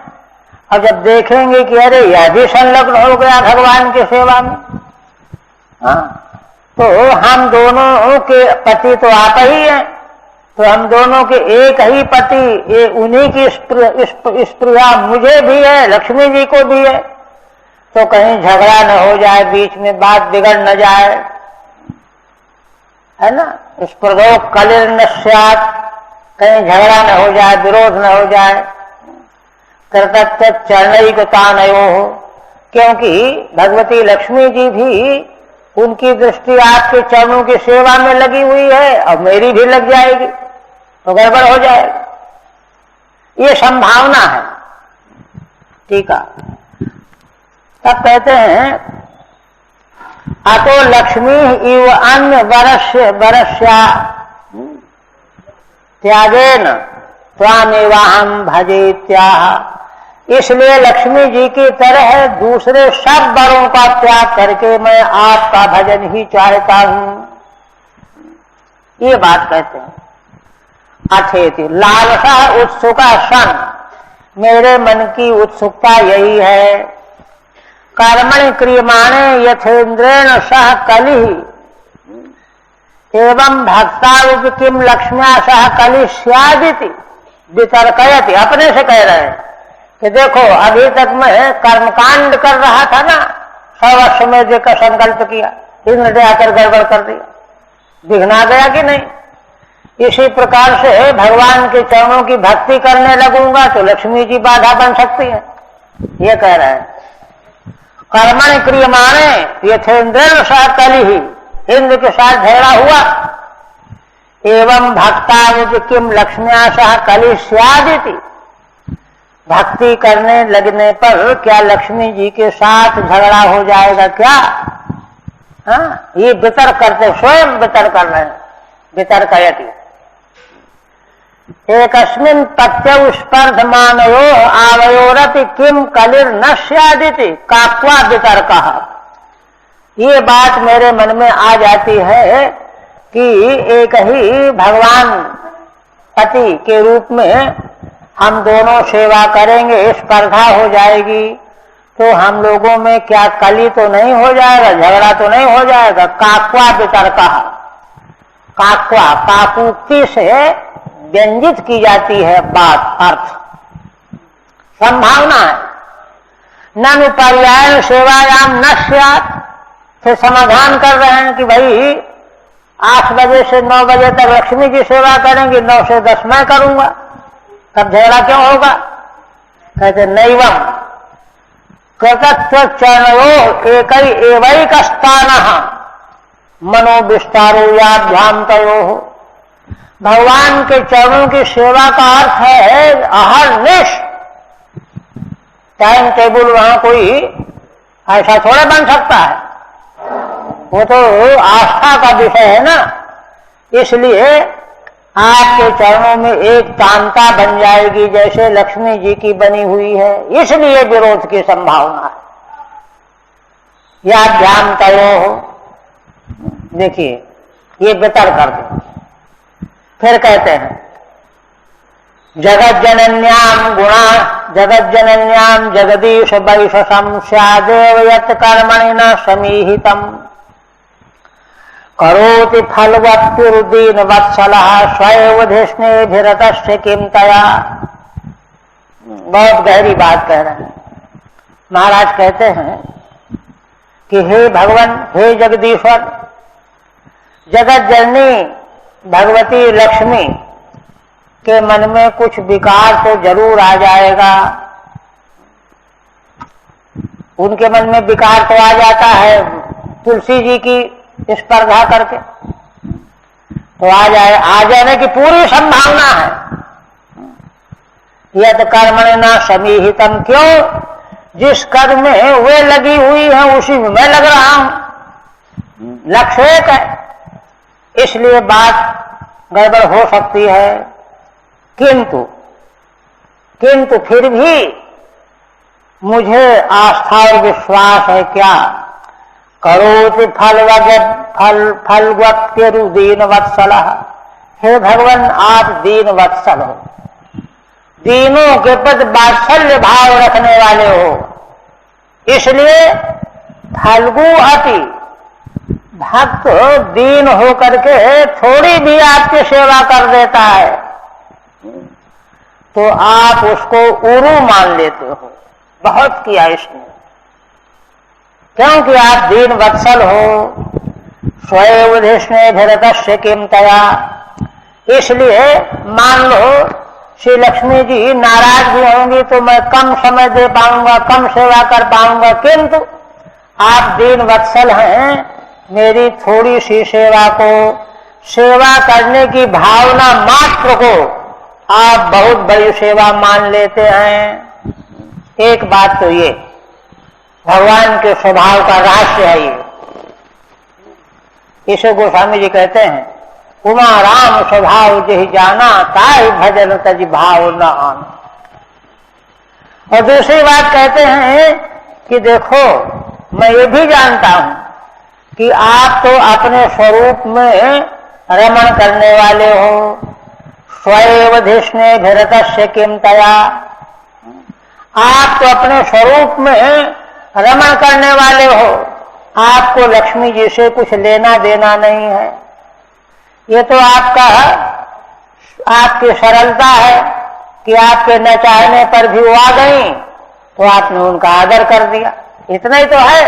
और जब देखेंगे कि अरे यह भी संलग्न हो गया भगवान की सेवा में, तो हम दोनों के पति तो आप ही हैं, तो हम दोनों के एक ही पति, ये उन्हीं की स्प्रिया मुझे भी है, लक्ष्मी जी को भी है, तो कहीं झगड़ा न हो जाए, बीच में बात बिगड़ न जाए, है ना। स्पर्धो कलिर न स्यात्, कहीं झगड़ा न हो जाए, विरोध न हो जाए। कर्तव्य चरणैकतानयोः, क्योंकि भगवती लक्ष्मी जी भी, उनकी दृष्टि आपके चरणों की सेवा में लगी हुई है, और मेरी भी लग जाएगी तो गड़बड़ हो जाएगी, ये संभावना है। ठीक है। तब कहते हैं अतो लक्ष्मी इव अन्य वरस्या त्यागेन त्वामेवाहं भजेत्याह, इसलिए लक्ष्मी जी की तरह दूसरे सब वरों का त्याग करके मैं आपका भजन ही चाहता हूं, ये बात कहते हैं। अथेति लालसा उत्सुका सन, मेरे मन की उत्सुकता यही है। कर्मणि क्रियमाणे यथेन्द्रेण सह कलिः, एवं भक्तावपि किम लक्ष्म्या सह कलिः स्यादिति वितर्कयति, अपने से कह रहे हैं कि देखो अभी तक मैं कर्मकांड कर रहा था ना, 100 वर्ष में देखकर संकल्प किया, इंद्र ने आकर गड़बड़ कर दिया, दिखना गया कि नहीं। इसी प्रकार से भगवान के चरणों की भक्ति करने लगूंगा तो लक्ष्मी जी बाधा बन सकती है, ये कह रहे हैं। कर्मणि क्रियमाणे यथेन्द्रेण सह कलिः, इंद्र के साथ झगड़ा हुआ, एवं भक्तावपि किम लक्ष्म्या सह कलिः स्यादिति, भक्ति करने लगने पर क्या लक्ष्मी जी के साथ झगड़ा हो जाएगा क्या? ये वितर्क करते, स्वयं वितर्क कर रहे हैं, वितर्कयति। एकस्मिन् पत्यौ स्पर्धमानयोः आवयोरपि किम कलिर न स्यादिति काक्वा वितर्कः, ये बात मेरे मन में आ जाती है कि एक ही भगवान पति के रूप में हम दोनों सेवा करेंगे, स्पर्धा हो जाएगी तो हम लोगों में क्या कली तो नहीं हो जाएगा, झगड़ा तो नहीं हो जाएगा। काक्वा वितर्कः, काक्वा काकुक्ति से व्यंजित की जाती है बात, अर्थ, संभावना है। ननु पर्यायन सेवायाम न स्यात्, फिर समाधान कर रहे हैं कि भाई 8 बजे से 9 बजे तक लक्ष्मी की सेवा करेंगे, 9 से 10 मैं करूंगा, तब झगड़ा क्यों होगा? कहते नैवम कृतत्व चरणयोः एकै एवैकस्थानः मनोविस्तारो याभ्यान्तयोः, भगवान के चरणों की सेवा का अर्थ है अहर्निश टाइम टेबल, वहां कोई ऐसा थोड़ा बन सकता है, वो तो आस्था का विषय है ना। इसलिए आपके चरणों में एक तांता बन जाएगी जैसे लक्ष्मी जी की बनी हुई है, इसलिए विरोध की संभावना है। या ध्यान तयो, देखिए ये बेतर कर दे। फिर कहते हैं जगत जनन्याम गुणा जगत जनन्याम जगदीश वैशसम स्यादेव यत् कर्मणि न समीहितम करोति फलवत्पुर्दीन वत्सलः स्वयंधिष्णेभिरतस्य किम तया। बहुत गहरी बात कह रहे हैं महाराज। कहते हैं कि हे भगवान, हे जगदीश्वर, जगत जननी भगवती लक्ष्मी के मन में कुछ विकार तो जरूर आ जाएगा। उनके मन में विकार तो आ जाता है तुलसी जी की स्पर्धा करके, तो आ जाने की पूरी संभावना है। यत् कर्मणि न समीहितम, क्यों? जिस कर्म में वे लगी हुई है उसी में मैं लग रहा हूं। लक्ष्य एक है, इसलिए बात गड़बड़ हो सकती है। किंतु फिर भी मुझे आस्था और विश्वास है क्या, करोति फलवत्तेरु दीन वत्सल। हे भगवान, आप दीन वत्सल हो, दीनों के प्रति वात्सल्य भाव रखने वाले हो, इसलिए फल्गु अति भक्त दीन होकर के थोड़ी भी आपकी सेवा कर देता है तो आप उसको उरु मान लेते हो, बहुत किया इसने, क्योंकि आप दीन वत्सल हो। स्वयं धृष्णे भरतस्य किम तया, इसलिए मान लो श्री लक्ष्मी जी नाराज भी होंगी तो मैं कम समय दे पाऊंगा, कम सेवा कर पाऊंगा, किंतु आप दीन वत्सल हैं, मेरी थोड़ी सी सेवा को, सेवा करने की भावना मात्र को आप बहुत बड़ी सेवा मान लेते हैं। एक बात तो ये भगवान के स्वभाव का रहस्य है ये। इसे गोस्वामी जी कहते हैं, उमा राम स्वभाव जहि जाना, ताहि भजन तज भाव न आना। और दूसरी बात कहते हैं कि देखो, मैं ये भी जानता हूं कि आप तो अपने स्वरूप में रमण करने वाले हो। स्वयं धृष्णे भरतस्य किम तया, आप तो अपने स्वरूप में रमण करने वाले हो, आपको लक्ष्मी जी से कुछ लेना देना नहीं है। ये तो आपकी सरलता है कि आपके न चाहने पर भी वो आ गई तो आपने उनका आदर कर दिया, इतना ही तो है।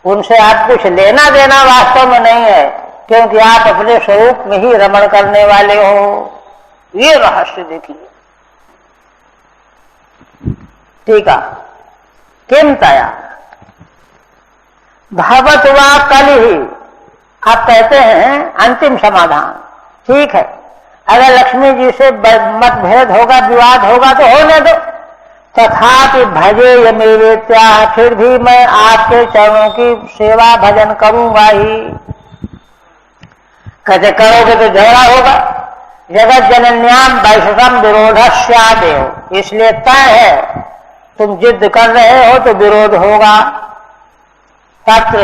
उनसे आप कुछ लेना देना वास्तव में नहीं है, क्योंकि आप अपने स्वरूप में ही रमण करने वाले हो। ये रहस्य देखिए। ठीक है, किम तया भगवत वा कल ही, आप कहते हैं अंतिम समाधान। ठीक है, अगर लक्ष्मी जी से मतभेद होगा, विवाद होगा तो होने दो, तथापि भजे यमेवेत्या, फिर भी मैं आपके चरणों की सेवा भजन करूंगा ही। कहते करोगे तो झगड़ा होगा, जगत जनन्याम वैश्वम विरोधस्यादेव, इसलिए तय है, तुम जिद कर रहे हो तो विरोध होगा। तत्र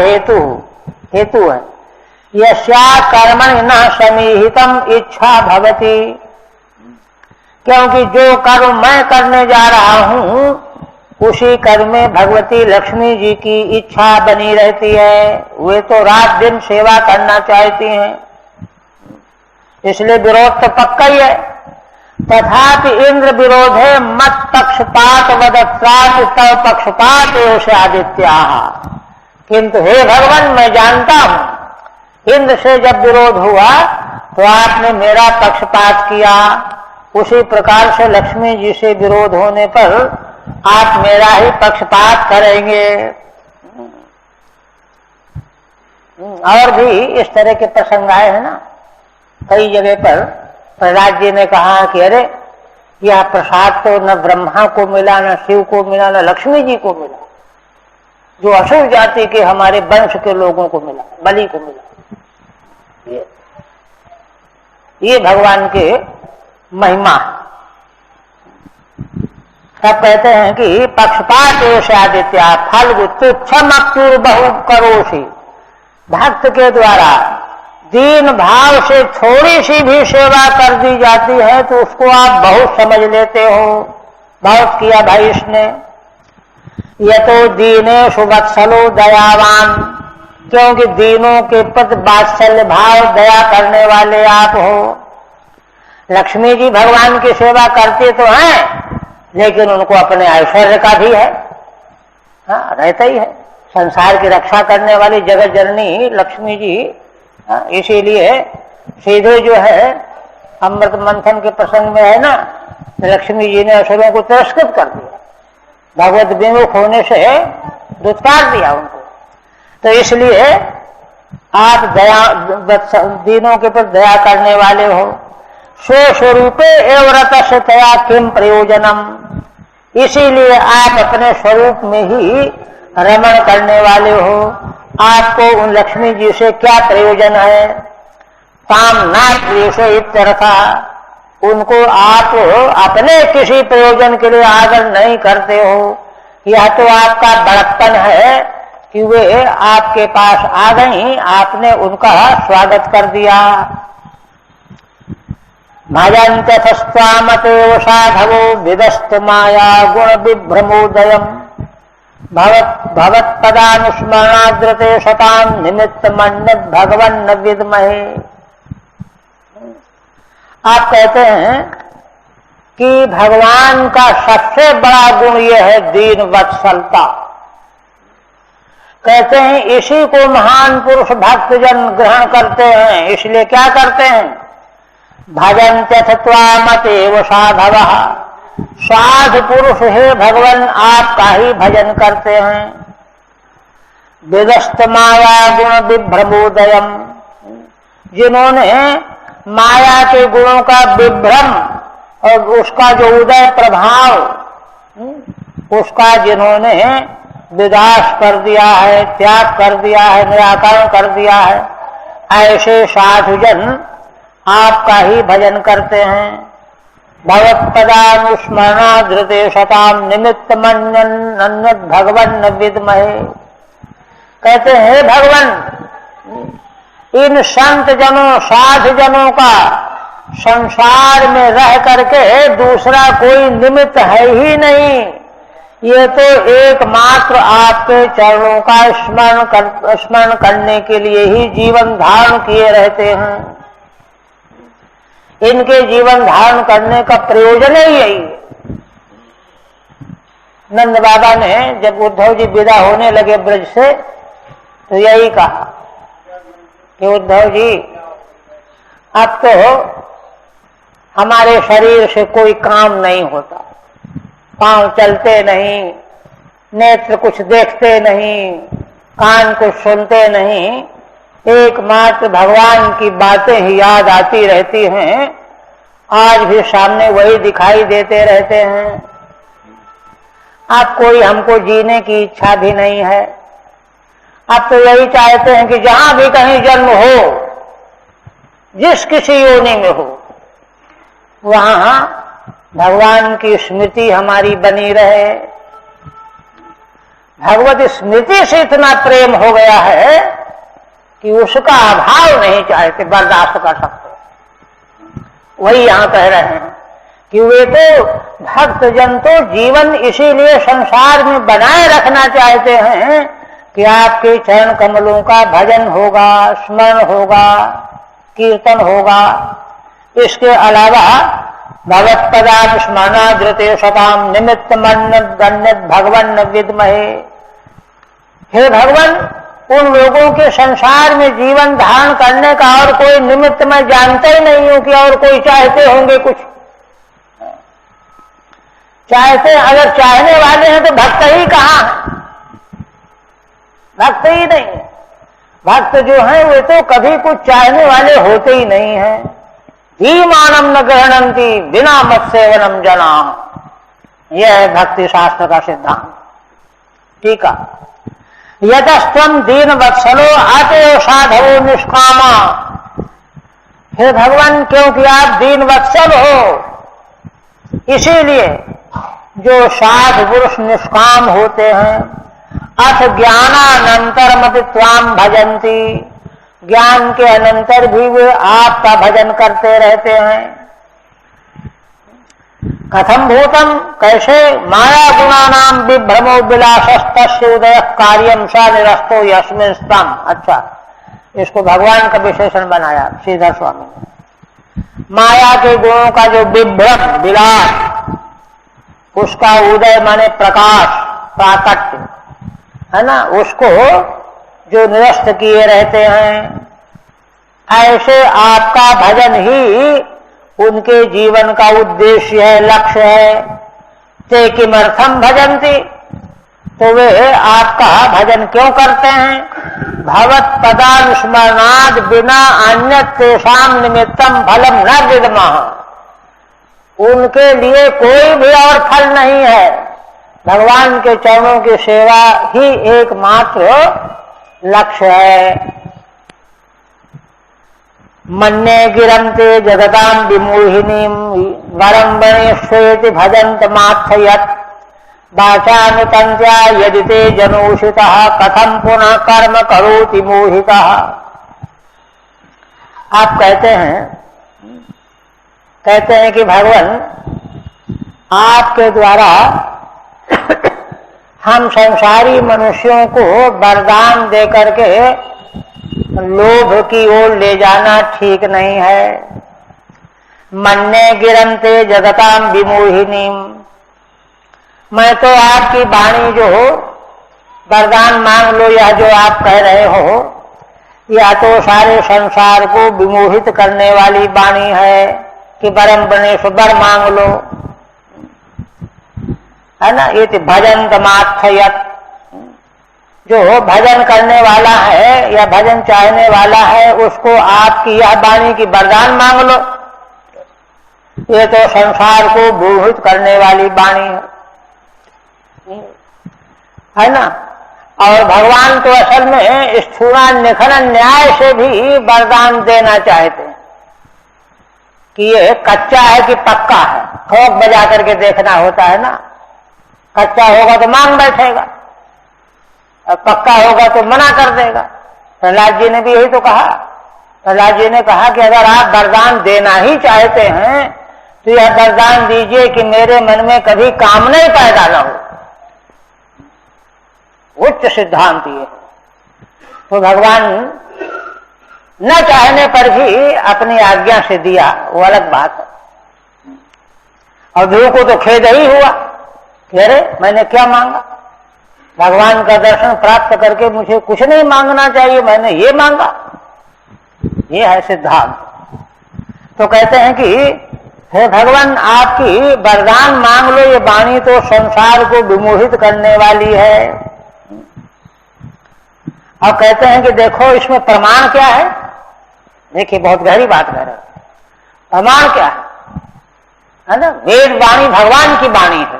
हेतु है, यस्या कर्मणि न समीहितम इच्छा भवति, क्योंकि जो कर्म मैं करने जा रहा हूं उसी कर्म में भगवती लक्ष्मी जी की इच्छा बनी रहती है। वे तो रात दिन सेवा करना चाहती हैं, इसलिए विरोध तो पक्का ही है। तथापि इंद्र विरोधे मत पक्षपात वदत्रात तव पक्षपात से आदित्या, किंतु हे भगवान, मैं जानता हूं इंद्र से जब विरोध हुआ तो आपने मेरा पक्षपात किया, उसी प्रकार से लक्ष्मी जी से विरोध होने पर आप मेरा ही पक्षपात करेंगे। और भी इस तरह के प्रसंग आए हैं ना कई जगह पर। प्रहलाद जी ने कहा कि अरे यह प्रसाद तो न ब्रह्मा को मिला, न शिव को मिला, न लक्ष्मी जी को मिला, जो असुर जाति के हमारे वंश के लोगों को मिला, बलि को मिला। ये भगवान के महिमा। तब कहते हैं कि पक्षपात से आदित्या फल तुच्छम अक्रूर बहु करोषि, भक्त के द्वारा दीन भाव से थोड़ी सी भी सेवा कर दी जाती है तो उसको आप बहुत समझ लेते हो, बहुत किया भाई इसने। यह तो दीनेषु वत्सलो दयावान, क्योंकि दीनों के प्रति वात्सल्य भाव दया करने वाले आप हो। लक्ष्मी जी भगवान की सेवा करते तो हैं, लेकिन उनको अपने ऐश्वर्य का भी है, हाँ रहता ही है। संसार की रक्षा करने वाली जगत जननी लक्ष्मी जी, इसीलिए सीधे जो है अमृत मंथन के प्रसंग में है ना, लक्ष्मी जी ने असुरों को तिरस्कृत कर दिया, भगवत विमुख होने से दुत्कार दिया उनको। तो इसलिए आप दया दीनों के पर दया करने वाले हो। स्वस्वरूपे एव रतस्य तया किम प्रयोजनम, इसीलिए आप अपने स्वरूप में ही रमण करने वाले हो। आपको उन लक्ष्मी जी से क्या प्रयोजन है? ताम ना प्रियसे इत्यर्था, उनको आप अपने किसी प्रयोजन के लिए आदर नहीं करते हो। यह तो आपका बड़प्पन है कि वे आपके पास आ गई, आपने उनका स्वागत कर दिया। भजन्त्यथस्त्वामतेव साधवो विदस्तु माया गुण विभ्रमोदयम् भवत्पदानुस्मरणाद्रते शतां निमित्तमन्यद् भगवन्न विद्महे। आप कहते हैं कि भगवान का सबसे बड़ा गुण यह है दीन वत्सलता। कहते हैं इसी को महान पुरुष भक्तजन ग्रहण करते हैं। इसलिए क्या करते हैं? भजन्त्यथत्वामतेव साधवः, साधु पुरुष हे भगवान आपका ही भजन करते हैं। विदस्त माया गुण विभ्रमोदयम, जिन्होंने माया के गुणों का विभ्रम और उसका जो उदय प्रभाव, उसका जिन्होंने विनाश कर दिया है, त्याग कर दिया है, निराकरण कर दिया है, ऐसे साधुजन आपका ही भजन करते हैं। भगवत्पदानुस्मरणाद्रते शताम निमित्तमन्यद् भगवन्न विद्महे। कहते हैं भगवान, इन संत जनों साधु जनों का संसार में रह करके दूसरा कोई निमित्त है ही नहीं। ये तो एकमात्र आपके चरणों का स्मरण करने के लिए ही जीवन धारण किए रहते हैं। इनके जीवन धारण करने का प्रयोजन ही यही है। नंद बाबा ने जब उद्धव जी विदा होने लगे ब्रज से, तो यही कहा कि उद्धव जी, अब तो हमारे शरीर से कोई काम नहीं होता, पांव चलते नहीं, नेत्र कुछ देखते नहीं, कान कुछ सुनते नहीं, एकमात्र भगवान की बातें ही याद आती रहती हैं। आज भी सामने वही दिखाई देते रहते हैं। अब कोई हमको जीने की इच्छा भी नहीं है। अब तो यही चाहते हैं कि जहां भी कहीं जन्म हो, जिस किसी योनि में हो, वहां भगवान की स्मृति हमारी बनी रहे। भगवत स्मृति से इतना प्रेम हो गया है कि उसका अभाव नहीं चाहते, बर्दाश्त कर सकते। वही यहां कह रहे हैं कि वे तो भक्त जन तो जीवन इसीलिए संसार में बनाए रखना चाहते हैं कि आपके चरण कमलों का भजन होगा, स्मरण होगा, कीर्तन होगा। इसके अलावा भगवत्पदानुस्मरणाद्रते शताम निमित्तमन्यद् भगवन्न विद्महे। हे भगवान, उन लोगों के संसार में जीवन धारण करने का और कोई निमित्त मैं जानता ही नहीं हूं कि और कोई चाहते होंगे कुछ। चाहते, अगर चाहने वाले हैं तो भक्त ही कहां है? भक्त ही नहीं। भक्त जो है वे तो कभी कुछ चाहने वाले होते ही नहीं है। धीमानम न ग्रहणंती बिना मत सेवनम जना, यह है भक्ति शास्त्र का सिद्धांत। ठीक है। यतस्त्वं दीन वत्सलो आते साधवो निष्कामा। हे भगवान, क्योंकि आप दीन वत्सल हो, इसीलिए जो साधु पुरुष निष्काम होते हैं, अथ ज्ञानानंतरमपि त्वां भजन्ति, ज्ञान के अनंतर भी वे आपका भजन करते रहते हैं। कथम भूतम, कैसे? माया गुणानाम विभ्रमो विलासस्तस्य उदय कार्यम स निरस्तो यस्मिन् स्तम। अच्छा, इसको भगवान का विशेषण बनाया श्रीधर स्वामी ने। माया के गुणों का जो विभ्रम विलास, उसका उदय माने प्रकाश, प्राकट्य है ना, उसको जो निरस्त किए रहते हैं, ऐसे आपका भजन ही उनके जीवन का उद्देश्य है, लक्ष्य है। ते किमर्थम भजन्ति, तो वे आपका भजन क्यों करते हैं? भवत्पदानुस्मरणाद् बिना अन्यत् तेषां निमित्तम फलम न विद्मः। उनके लिए कोई भी और फल नहीं है। भगवान के चरणों की सेवा ही एकमात्र लक्ष्य है। मन्ये गिरन्ते जगतां विमोहिनीं वरं वनेष्वेति भजन्त मात्सयत् वाचानुतन्त्या यदि ते जनूषितः कथं पुनः कर्म करोति मोहितः। आप कहते हैं कि भगवान आपके द्वारा हम संसारी मनुष्यों को वरदान देकर के लोभ की ओर ले जाना ठीक नहीं है। मन्ये गिरन्ते जगतां विमोहिनीं, मैं तो आपकी वाणी जो वरदान मांग लो, यह जो आप कह रहे हो, या तो सारे संसार को विमोहित करने वाली वाणी है कि वरम वनेषु वर मांग लो, है ना। ये भजन्त मात्सयत्, जो भजन करने वाला है या भजन चाहने वाला है उसको आपकी यह वाणी की वरदान मांग लो। ये तो संसार को विमोहित करने वाली वाणी है ना। और भगवान तो असल में स्थूला निखनन न्याय से भी वरदान देना चाहते हैं कि ये कच्चा है कि पक्का है, ठोक बजा करके देखना होता है ना। कच्चा होगा तो मांग बैठेगा और पक्का होगा तो मना कर देगा। प्रहलाद जी ने भी यही तो कहा। प्रहलाद जी ने कहा कि अगर आप वरदान देना ही चाहते हैं तो यह वरदान दीजिए कि मेरे मन में कभी कामना ही पैदा न हो। उच्च सिद्धांत ये। तो भगवान न चाहने पर भी अपनी आज्ञा से दिया, वो अलग बात है। और ध्रुव को तो खेद ही हुआ कि अरे मैंने क्या मांगा, भगवान का दर्शन प्राप्त करके मुझे कुछ नहीं मांगना चाहिए, मैंने ये मांगा। ये है सिद्धांत। तो कहते हैं कि हे भगवान, आपकी वरदान मांग लो, ये वाणी तो संसार को विमोहित करने वाली है। और कहते हैं कि देखो इसमें प्रमाण क्या है। देखिए बहुत गहरी बात कह रहे हैं। प्रमाण क्या है ना। वेद वाणी भगवान की वाणी है,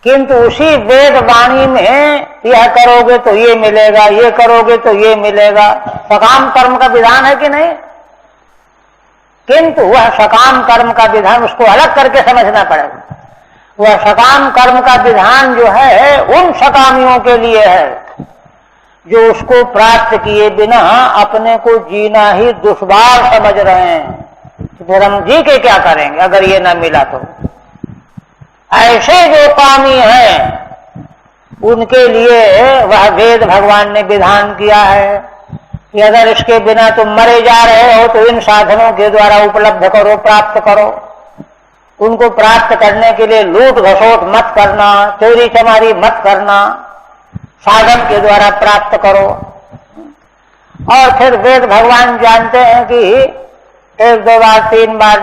किंतु उसी वेद वाणी में यह करोगे तो ये मिलेगा, ये करोगे तो ये मिलेगा। सकाम कर्म का विधान है कि नहीं, किंतु वह सकाम कर्म का विधान उसको अलग करके समझना पड़ेगा। वह सकाम कर्म का विधान जो है उन सकामियों के लिए है जो उसको प्राप्त किए बिना अपने को जीना ही दुश्वार समझ रहे हैं। तो फिर हम जी के क्या करेंगे अगर ये ना मिला तो। ऐसे जो कामी हैं उनके लिए वह वेद भगवान ने विधान किया है कि अगर इसके बिना तुम मरे जा रहे हो तो इन साधनों के द्वारा उपलब्ध करो, प्राप्त करो। उनको प्राप्त करने के लिए लूट घसोट मत करना, चोरी चमारी मत करना, साधन के द्वारा प्राप्त करो। और फिर वेद भगवान जानते हैं कि 1 2 बार 3 बार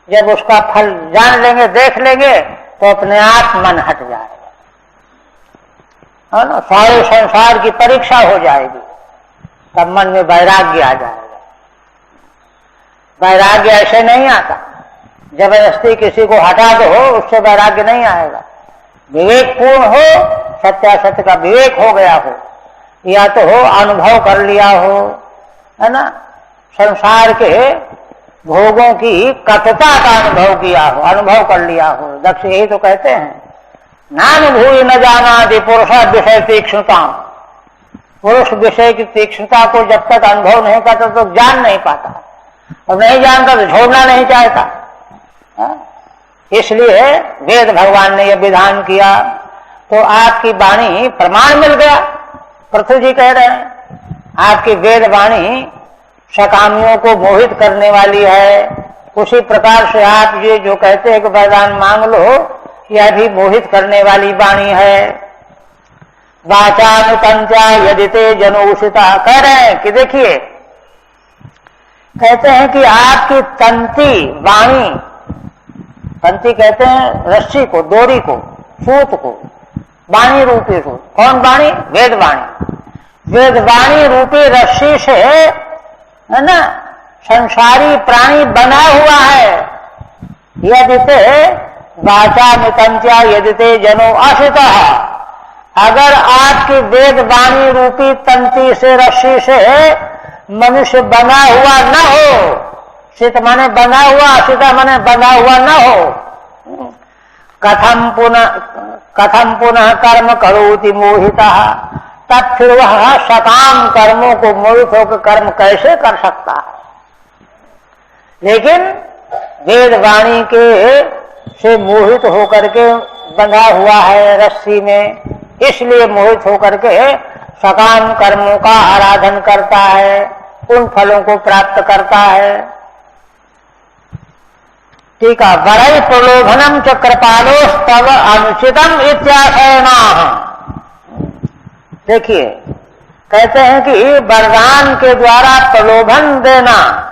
जब उसका फल जान लेंगे, देख लेंगे, तो अपने आप मन हट जाएगा, है ना। सारे संसार की परीक्षा हो जाएगी, तब मन में वैराग्य आ जाएगा। वैराग्य ऐसे नहीं आता, जबरदस्ती किसी को हटा दो उससे वैराग्य नहीं आएगा। विवेकपूर्ण हो, सत्यासत्य का विवेक हो गया हो, या तो हो अनुभव कर लिया हो, है ना। संसार के भोगों की कटुता का अनुभव किया हो, अनुभव कर लिया हो। दक्ष यही तो कहते हैं, नानुभूय न जानाति पुरुषा विषय तीक्ष्णता। पुरुष विषय की तीक्ष्णता को जब तक अनुभव नहीं करता तो जान नहीं पाता, और नहीं जानता तो छोड़ना नहीं चाहता। इसलिए वेद भगवान ने यह विधान किया। तो आपकी वाणी प्रमाण मिल गया। पृथ्वी जी कह रहे हैं आपकी वेद वाणी सकामियों को मोहित करने वाली है। उसी प्रकार से आप ये जो कहते हैं कि वरदान मांग लो, यह भी मोहित करने वाली वाणी है। वाचानुतंत्या यदि ते जनोषिता, कह रहे हैं कि देखिए, कहते हैं कि आपकी तंती वाणी, तंती कहते हैं रस्सी को, डोरी को, सूत को, वाणी रूपी सूत। कौन वाणी? वेद वाणी। वेद वाणी रूपी रस्सी से, है ना, संसारी प्राणी बना हुआ है। यदि ते वाचामितंत्या यदि ते जनो आश्रितः, अगर आपकी वेद वाणी रूपी तंती से, रस्सी से मनुष्य बंधा हुआ न हो, शित माने बंधा हुआ, अशिता माने बंधा हुआ न हो, कथम पुनः कर्म करोति मोहितः, तब फिर वह सकाम कर्मों को मोहित होकर कर्म कैसे कर सकता है। लेकिन वेद वाणी के से मोहित होकर के बंधा हुआ है रस्सी में, इसलिए मोहित होकर के सकाम कर्मों का आराधन करता है, उन फलों को प्राप्त करता है। ठीक है, वरई प्रलोभनम च कृपालोस्तव अनुचितम इत्याशयनाः। देखिए, कहते हैं कि वरदान के द्वारा प्रलोभन देना,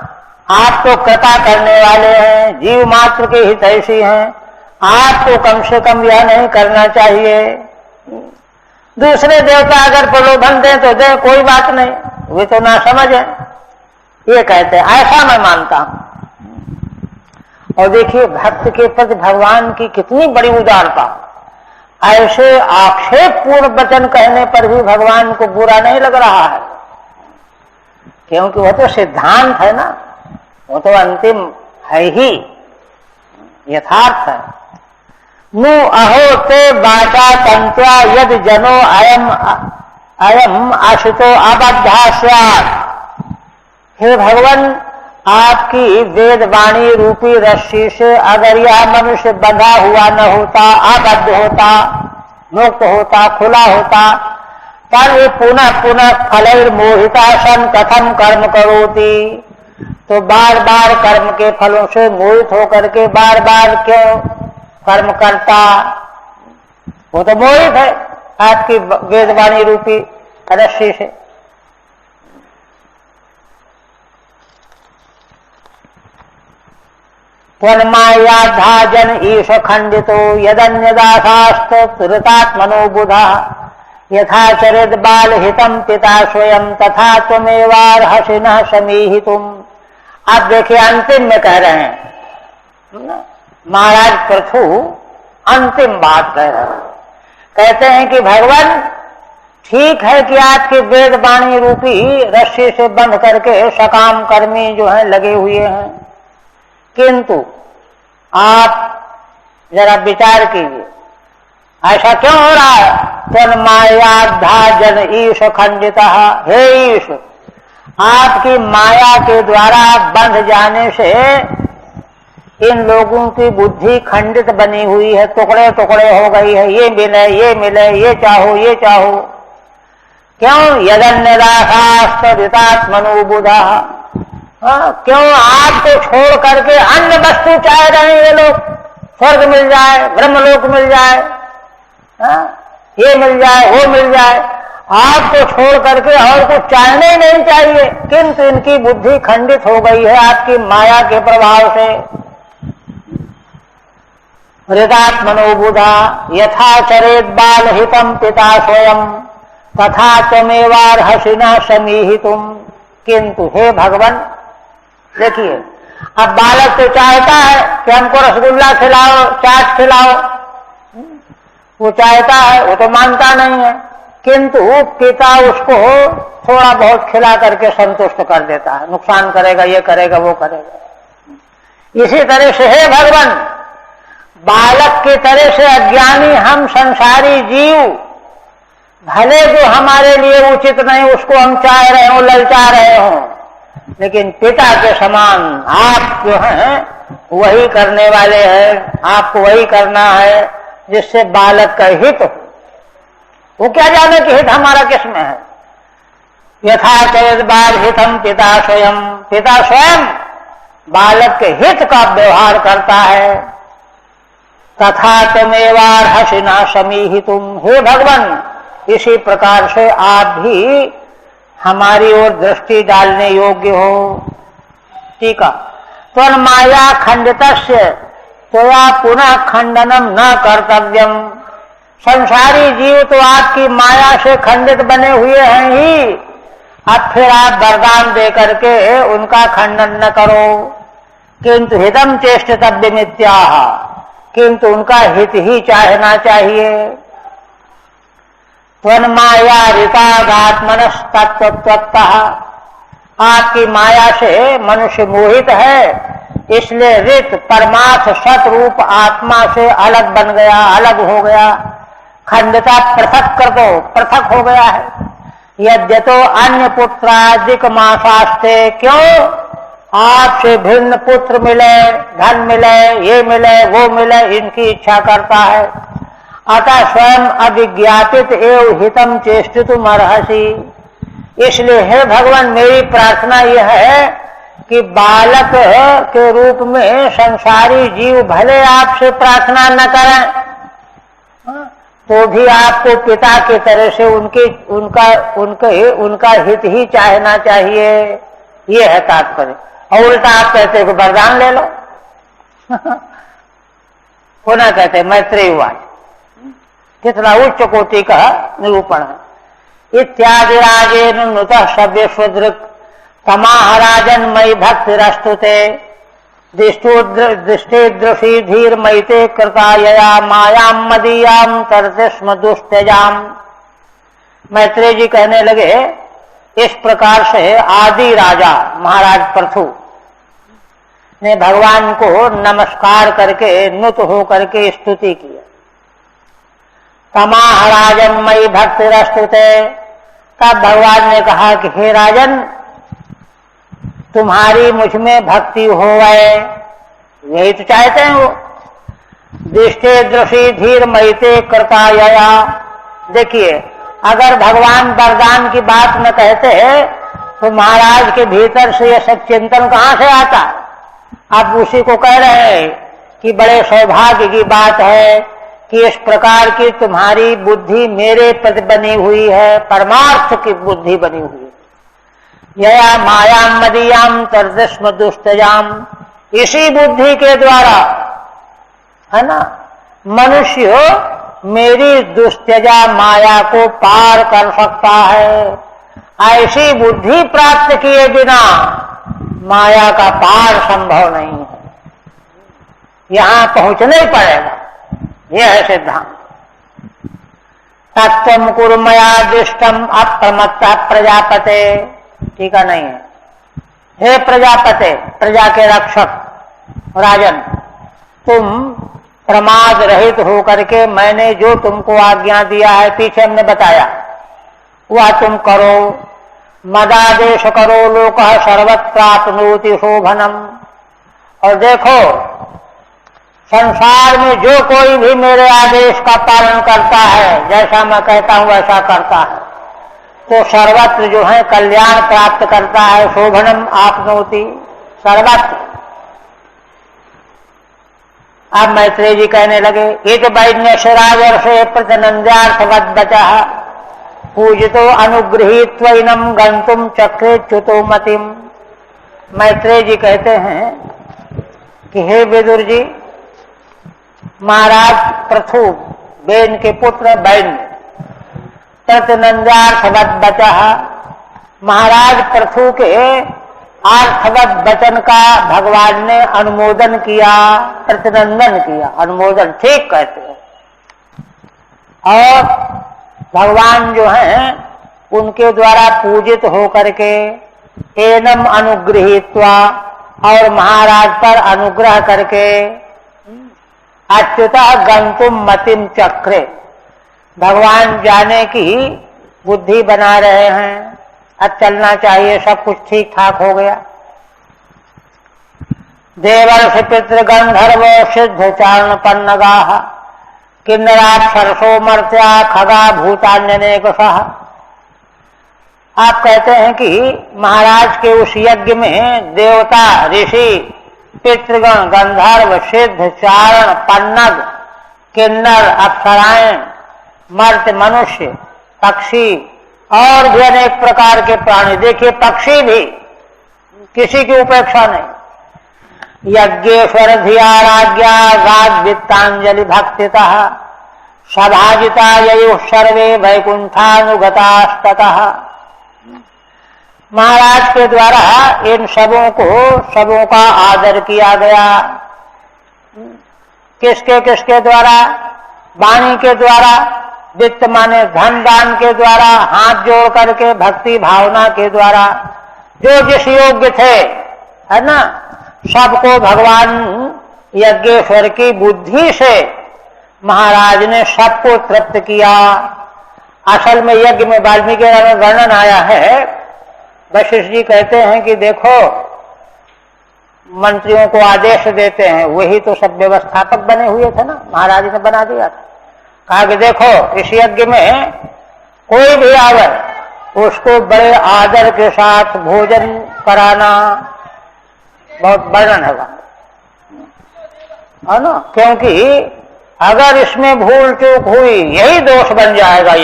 आप तो कृपा करने वाले हैं, जीव मात्र के हितैषी हैं, आपको कम से कम यह नहीं करना चाहिए। दूसरे देवता अगर प्रलोभन दें तो दें, कोई बात नहीं, वे तो ना समझ है, ये कहते हैं, ऐसा मैं मानता हूं। और देखिए, भक्त के प्रति भगवान की कितनी बड़ी उदारता, ऐसे आक्षेप पूर्ण वचन कहने पर भी भगवान को बुरा नहीं लग रहा है, क्योंकि वह तो सिद्धांत है ना, वो तो अंतिम है ही, यथार्थ है। नु अहो ते वाचा तंत्या यद जनो अयम आश्रितो आबद्धा स्यात्। हे भगवान, आपकी वेद वाणी रूपी रस्सी से अगर यह मनुष्य बंधा हुआ न होता, आबद्ध होता, मुक्त होता, खुला होता, पर ये पुनः पुनः फलैर मोहिता सन कथम कर्म करोति, तो बार बार कर्म के फलों से मोहित होकर के बार बार क्यों कर्म करता। वो तो मोहित है आपकी वेदवाणी रूपी रस्सी से। त्वन्मायाधा जन ईश खंडितो यदन्यदासास्त तुरतात्मनो बुधा, यथा चरित बाल हितम पिता स्वयं तथा त्वमेवार्हसि न समीहितुम। आप देखिए, अंतिम में कह रहे हैं महाराज पृथु, अंतिम बात कह रहे हैं, कहते हैं कि भगवान, ठीक है कि आपकी वेद वाणी रूपी रस्सी से बंध करके सकाम कर्मी जो हैं लगे हुए हैं, किंतु आप जरा विचार कीजिए, ऐसा क्यों हो रहा है। तन्मायाधा जन ईश खंडिता, हे ईश, आपकी माया के द्वारा बंध जाने से इन लोगों की बुद्धि खंडित बनी हुई है, टुकड़े टुकड़े हो गई है, ये मिले ये मिले, ये चाहो ये चाहो। क्यों। यदन्यदासास्तदितात्मनुबुधा, क्यों आपको छोड़ करके अन्य वस्तु चाह रहे हैं ये लोग, स्वर्ग मिल जाए, ब्रह्मलोक मिल जाए, ये मिल जाए वो मिल जाए, आपको छोड़ करके और कुछ चाहने ही नहीं चाहिए, किंतु इनकी बुद्धि खंडित हो गई है आपकी माया के प्रभाव से। हृदात्मनोबुधा यथा चरेत बाल हितम पिता स्वयं तथा त्वमेवार्हसि न समीहितुम। किंतु हे भगवान, देखिए, अब बालक तो चाहता है कि हमको रसगुल्ला खिलाओ, चाट खिलाओ, वो चाहता है, वो तो मानता नहीं है, किंतु पिता उसको थोड़ा बहुत खिला करके संतुष्ट कर देता है, नुकसान करेगा, ये करेगा वो करेगा। इसी तरह से हे भगवान, बालक की तरह से अज्ञानी हम संसारी जीव, भले जो हमारे लिए उचित नहीं उसको हम चाह रहे हो, ललचा रहे हो, लेकिन पिता के समान आप जो हैं वही करने वाले हैं, आपको वही करना है जिससे बालक का हित हो। वो क्या जाने कि हित हमारा किसमें है। यथा चरित बाल हितम पिता स्वयं, पिता स्वयं बालक के हित का व्यवहार करता है। तथा त्वमेवार्हसि न समीहितुम, हे भगवान, इसी प्रकार से आप भी हमारी ओर दृष्टि डालने योग्य हो। ठीक है। त्वन्माया खंडितस्य त्वया पुनः खंडनम न कर्तव्यम। संसारी जीव तो आपकी माया से खंडित बने हुए हैं ही, अब फिर आप वरदान दे करके उनका खंडन न करो। किंतु हितम चेष्टतव्यमित्याह, किंतु उनका हित ही चाहना चाहिए। त्वन्माया ऋतागात्मनस्तत्वतः, आपकी माया से मनुष्य मोहित है, इसलिए ऋत परमार्थ सतरूप आत्मा से अलग बन गया, अलग हो गया, खंडता पृथक कर दो, पृथक हो गया है। यद्यतो अन्य पुत्रादिक मासास्ते, क्यों आपसे भिन्न पुत्र मिले, धन मिले, ये मिले, वो मिले, इनकी इच्छा करता है। अतः स्वयं अविज्ञापित एवं हितम चेष्टितुम अर्हसि, इसलिए हे भगवान मेरी प्रार्थना यह है कि बालक के रूप में संसारी जीव भले आपसे प्रार्थना न करें, तो भी आपको पिता की तरह से उनका हित ही चाहना चाहिए, ये है तात्पर्य। और उल्टा आप कहते हो वरदान ले लो। पुनः कहते मैत्रेय वाच, कितना उच्च कोटि का निरूपण है। इत्यादि राजेन नुतः सव्य सुदृक् तमाह राजन मयि भक्तिरस्तुते, दृष्टि धीर मयिते कृतायया मायाम मदीयाम तरते स्म दुष्त्यजाम। मैत्रेय जी कहने लगे, इस प्रकार से आदि राजा महाराज पृथु ने भगवान को नमस्कार करके नुत हो करके स्तुति किया। तमाह राजन मयि भक्तिरस्तुते, तब भगवान ने कहा कि हे राजन तुम्हारी मुझ में भक्ति हो गए, यही तो चाहते हैं वो। दृष्टे दृषि धीर मयिते कृतायया, देखिए अगर भगवान वरदान की बात न कहते तो महाराज के भीतर से यह सब चिंतन कहां से आता। आप उसी को कह रहे हैं कि बड़े सौभाग्य की बात है कि इस प्रकार की तुम्हारी बुद्धि मेरे प्रति बनी हुई है, परमार्थ की बुद्धि बनी हुई है। यया मायाम मदीयाम तरदस्म दुष्टजाम, इसी बुद्धि के द्वारा है ना मनुष्य मेरी दुष्टजा माया को पार कर सकता है। ऐसी बुद्धि प्राप्त किए बिना माया का पार संभव नहीं है, यहां पहुंचना ही पड़ेगा, यह है सिद्धांत। तत्वम कुर्मया दृष्टम अप्रमत्तः प्रजापते, ठीक है नहीं है। हे प्रजापते, प्रजा के रक्षक राजन, तुम प्रमाद रहित होकर के मैंने जो तुमको आज्ञा दिया है, पीछे हमने बताया, वह तुम करो। मदादेश करो लोकः सर्वत्राप्नोति शोभनम, और देखो संसार में जो कोई भी मेरे आदेश का पालन करता है, जैसा मैं कहता हूं वैसा करता है, तो सर्वत्र जो है कल्याण प्राप्त करता है। शोभनम आपनोति, सर्वत्र। अब मैत्रेय जी कहने लगे, इत वैन्य राजर्षे प्रतिनंद्यार्थवद बचः, पूजितो अनुगृहीत्वैनम गंतुम चक्रे च्युतो मतिम। मैत्रेय जी कहते हैं कि हे विदुर जी, महाराज पृथु बेन के पुत्र वैन्य प्रतिनंद्यार्थवद बचः, महाराज पृथु के अर्थवत वचन का भगवान ने अनुमोदन किया, प्रतिनंदन किया, अनुमोदन ठीक कहते हैं। और भगवान जो हैं उनके द्वारा पूजित होकर के एनम अनुगृहीत्वा, और महाराज पर अनुग्रह करके अच्युतः गंतुम मतिम चक्रे, भगवान जाने की बुद्धि बना रहे हैं, अब चलना चाहिए, सब कुछ ठीक ठाक हो गया। देवर्षि पितृ गंधर्व सिद्ध चारण पन्नगाः, किन्नराक्षरसो मर्त्या खगा भूतान्यनेकशः। आप कहते हैं कि महाराज के उस यज्ञ में देवता, ऋषि, पितृगण, गंधर्व, सिद्ध, चारण, पन्नग, किन्नर, अप्सराएं, मर्त्य, मनुष्य, पक्षी और भी अनेक प्रकार के प्राणी, देखिए पक्षी भी, किसी की उपेक्षा नहीं। यज्ञेश्वर धिया राज्ञा राज वित्तांजलि भक्तितः, सभाजिता ययुः सर्वे वैकुंठानुगतास्ततः। महाराज के द्वारा इन सबों का आदर किया गया। किसके द्वारा? वाणी के द्वारा, वित्त माने धन दान के द्वारा, हाथ जोड़ करके भक्ति भावना के द्वारा, जो जिस योग्य थे, है ना, सबको भगवान यज्ञेश्वर की बुद्धि से महाराज ने सबको तृप्त किया। असल में यज्ञ में वाल्मीकि में वर्णन आया है। वशिष्ठ जी कहते हैं कि देखो, मंत्रियों को आदेश देते हैं, वही तो सब व्यवस्थापक बने हुए थे ना, महाराज ने बना दिया था। कहा कि देखो, इस यज्ञ में कोई भी आवे उसको बड़े आदर के साथ भोजन कराना, बहुत वर्णन है ना, क्योंकि अगर इसमें भूल चूक हुई यही दोष बन जाएगा।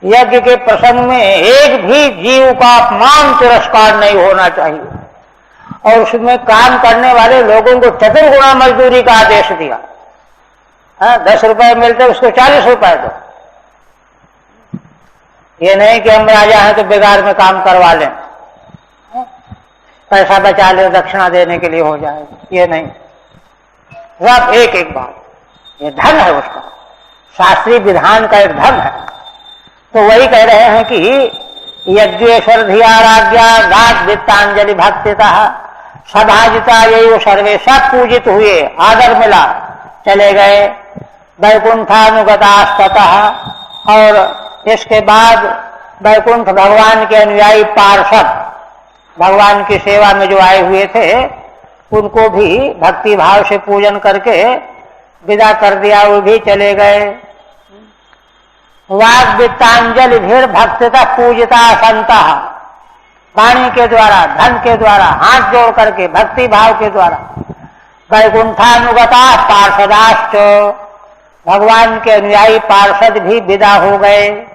यज्ञ के प्रसंग में एक भी जीव का अपमान तिरस्कार नहीं होना चाहिए, और उसमें काम करने वाले लोगों को चतुर्गुणा मजदूरी का आदेश दिया। 10 रुपए मिलते उसको 40 रुपए दो। ये नहीं कि हम राजा हैं तो बेकार में काम करवा लें, पैसा बचा ले, दक्षिणा देने के लिए हो जाएगा, ये नहीं। सब एक एक बात, ये धन है उसका, शास्त्रीय विधान का एक धन है। तो वही कह रहे हैं कि यज्ञेश्वर धियाराज्ञा गात वित्तांजलि भक्तितः सभाजिता ये सर्वे, सब पूजित हुए, आदर मिला, चले गए वैकुंठानुगतास्ततः। और इसके बाद वैकुंठ भगवान के अनुयायी पार्षद भगवान की सेवा में जो आए हुए थे, उनको भी भक्ति भाव से पूजन करके विदा कर दिया, वो भी चले गए। वाग वित्तांजलि भीर भक्तिता पूजिता संतः, वाणी के द्वारा, धन के द्वारा, हाथ जोड़ करके भक्ति भाव के द्वारा। वैकुंठानुगता पार्षदाश्च, भगवान के अनुयायी पार्षद भी विदा हो गए।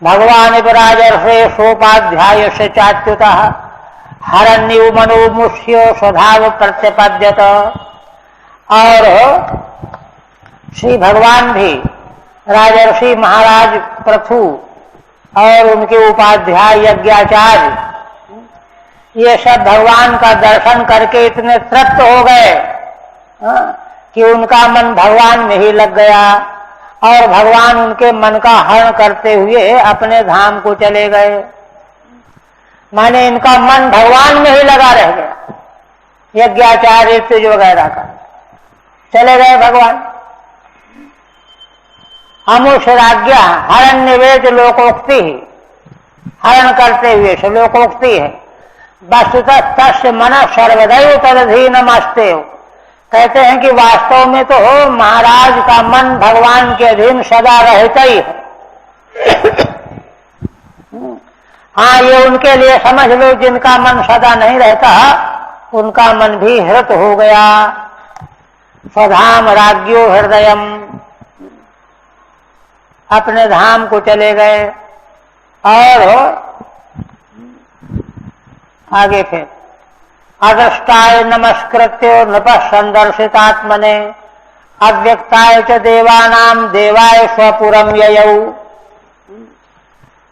भगवान राजर्षे सोपाध्याय से चात्युतः हरण्यु मनोमुष्य स्वभाव प्रत्यपद्यत। और श्री भगवान भी राजर्षि महाराज पृथु और उनके उपाध्याय यज्ञाचार्य, ये सब भगवान का दर्शन करके इतने तृप्त हो गए कि उनका मन भगवान में ही लग गया, और भगवान उनके मन का हरण करते हुए अपने धाम को चले गए। माने इनका मन भगवान में ही लगा रह गया, यज्ञाचार्य तेज वगैरह का, चले गए भगवान। अमुषराज्ञा हरण निवेद लोकोक्ति, हरण करते हुए श्लोकोक्ति है। वस्तुतः तस्य मन सर्वदैव तदधीनमस्ते, कहते हैं कि वास्तव में तो महाराज का मन भगवान के अधीन सदा रहता ही है। हाँ, ये उनके लिए समझ लो, जिनका मन सदा नहीं रहता उनका मन भी हृत हो गया। स्वधाम राज्यो हृदयम, अपने धाम को चले गए। और आगे फिर अदृष्टाय नमस्कृत्य नृपः संदर्शितात्मने अव्यक्ताय च देवानाम देवाय स्वपुरम ययौ।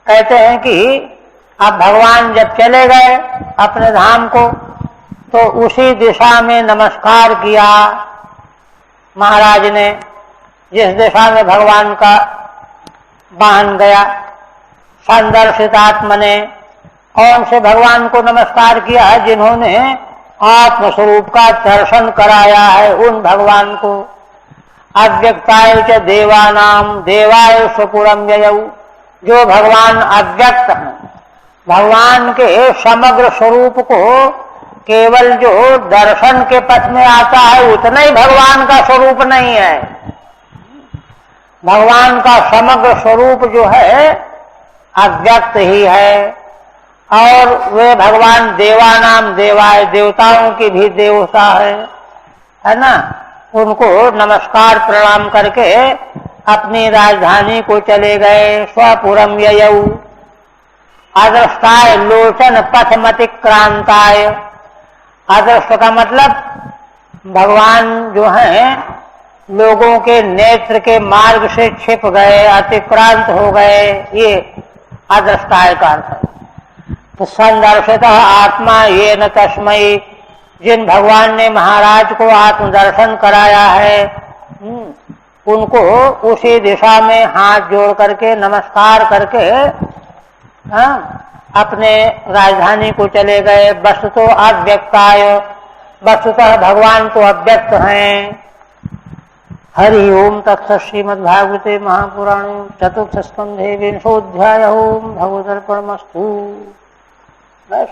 कहते हैं कि अब भगवान जब चले गए अपने धाम को, तो उसी दिशा में नमस्कार किया महाराज ने, जिस दिशा में भगवान का वाहन गया। संदर्शितात्मने, कौन से भगवान को नमस्कार किया है? जिन्होंने आत्मस्वरूप का दर्शन कराया है, उन भगवान को। अव्यक्ताय च देवानाम देवाय स्वपुरम ययौ, जो भगवान अव्यक्त हैं, भगवान के समग्र स्वरूप को केवल जो दर्शन के पथ में आता है उतना ही भगवान का स्वरूप नहीं है। भगवान का समग्र स्वरूप जो है अव्यक्त ही है। और वे भगवान देवानाम देवाय, देवताओं की भी देवता है ना। उनको नमस्कार प्रणाम करके अपनी राजधानी को चले गए। स्वपुरम ययौ अदृष्टाय लोचन पथमतिक्रांताय। अदृष्ट का मतलब भगवान जो है लोगों के नेत्र के मार्ग से छिप गए, अतिक्रांत हो गए, ये अदृष्टाय का अर्थ है। तो संदर्शित आत्मा ये न तस्मयी, जिन भगवान ने महाराज को आत्मदर्शन कराया है उनको उसी दिशा में हाथ जोड़ करके नमस्कार करके अपने राजधानी को चले गए। वस्तुतो अव्यक्ताय, वस्तुतः भगवान तो अव्यक्त हैं। हरि ओम तत्सत् श्रीमद्भागवते महापुराणे चतुर्थ स्कंधे 20 अध्याय। ओम भगवदर्पणमस्तु। बस।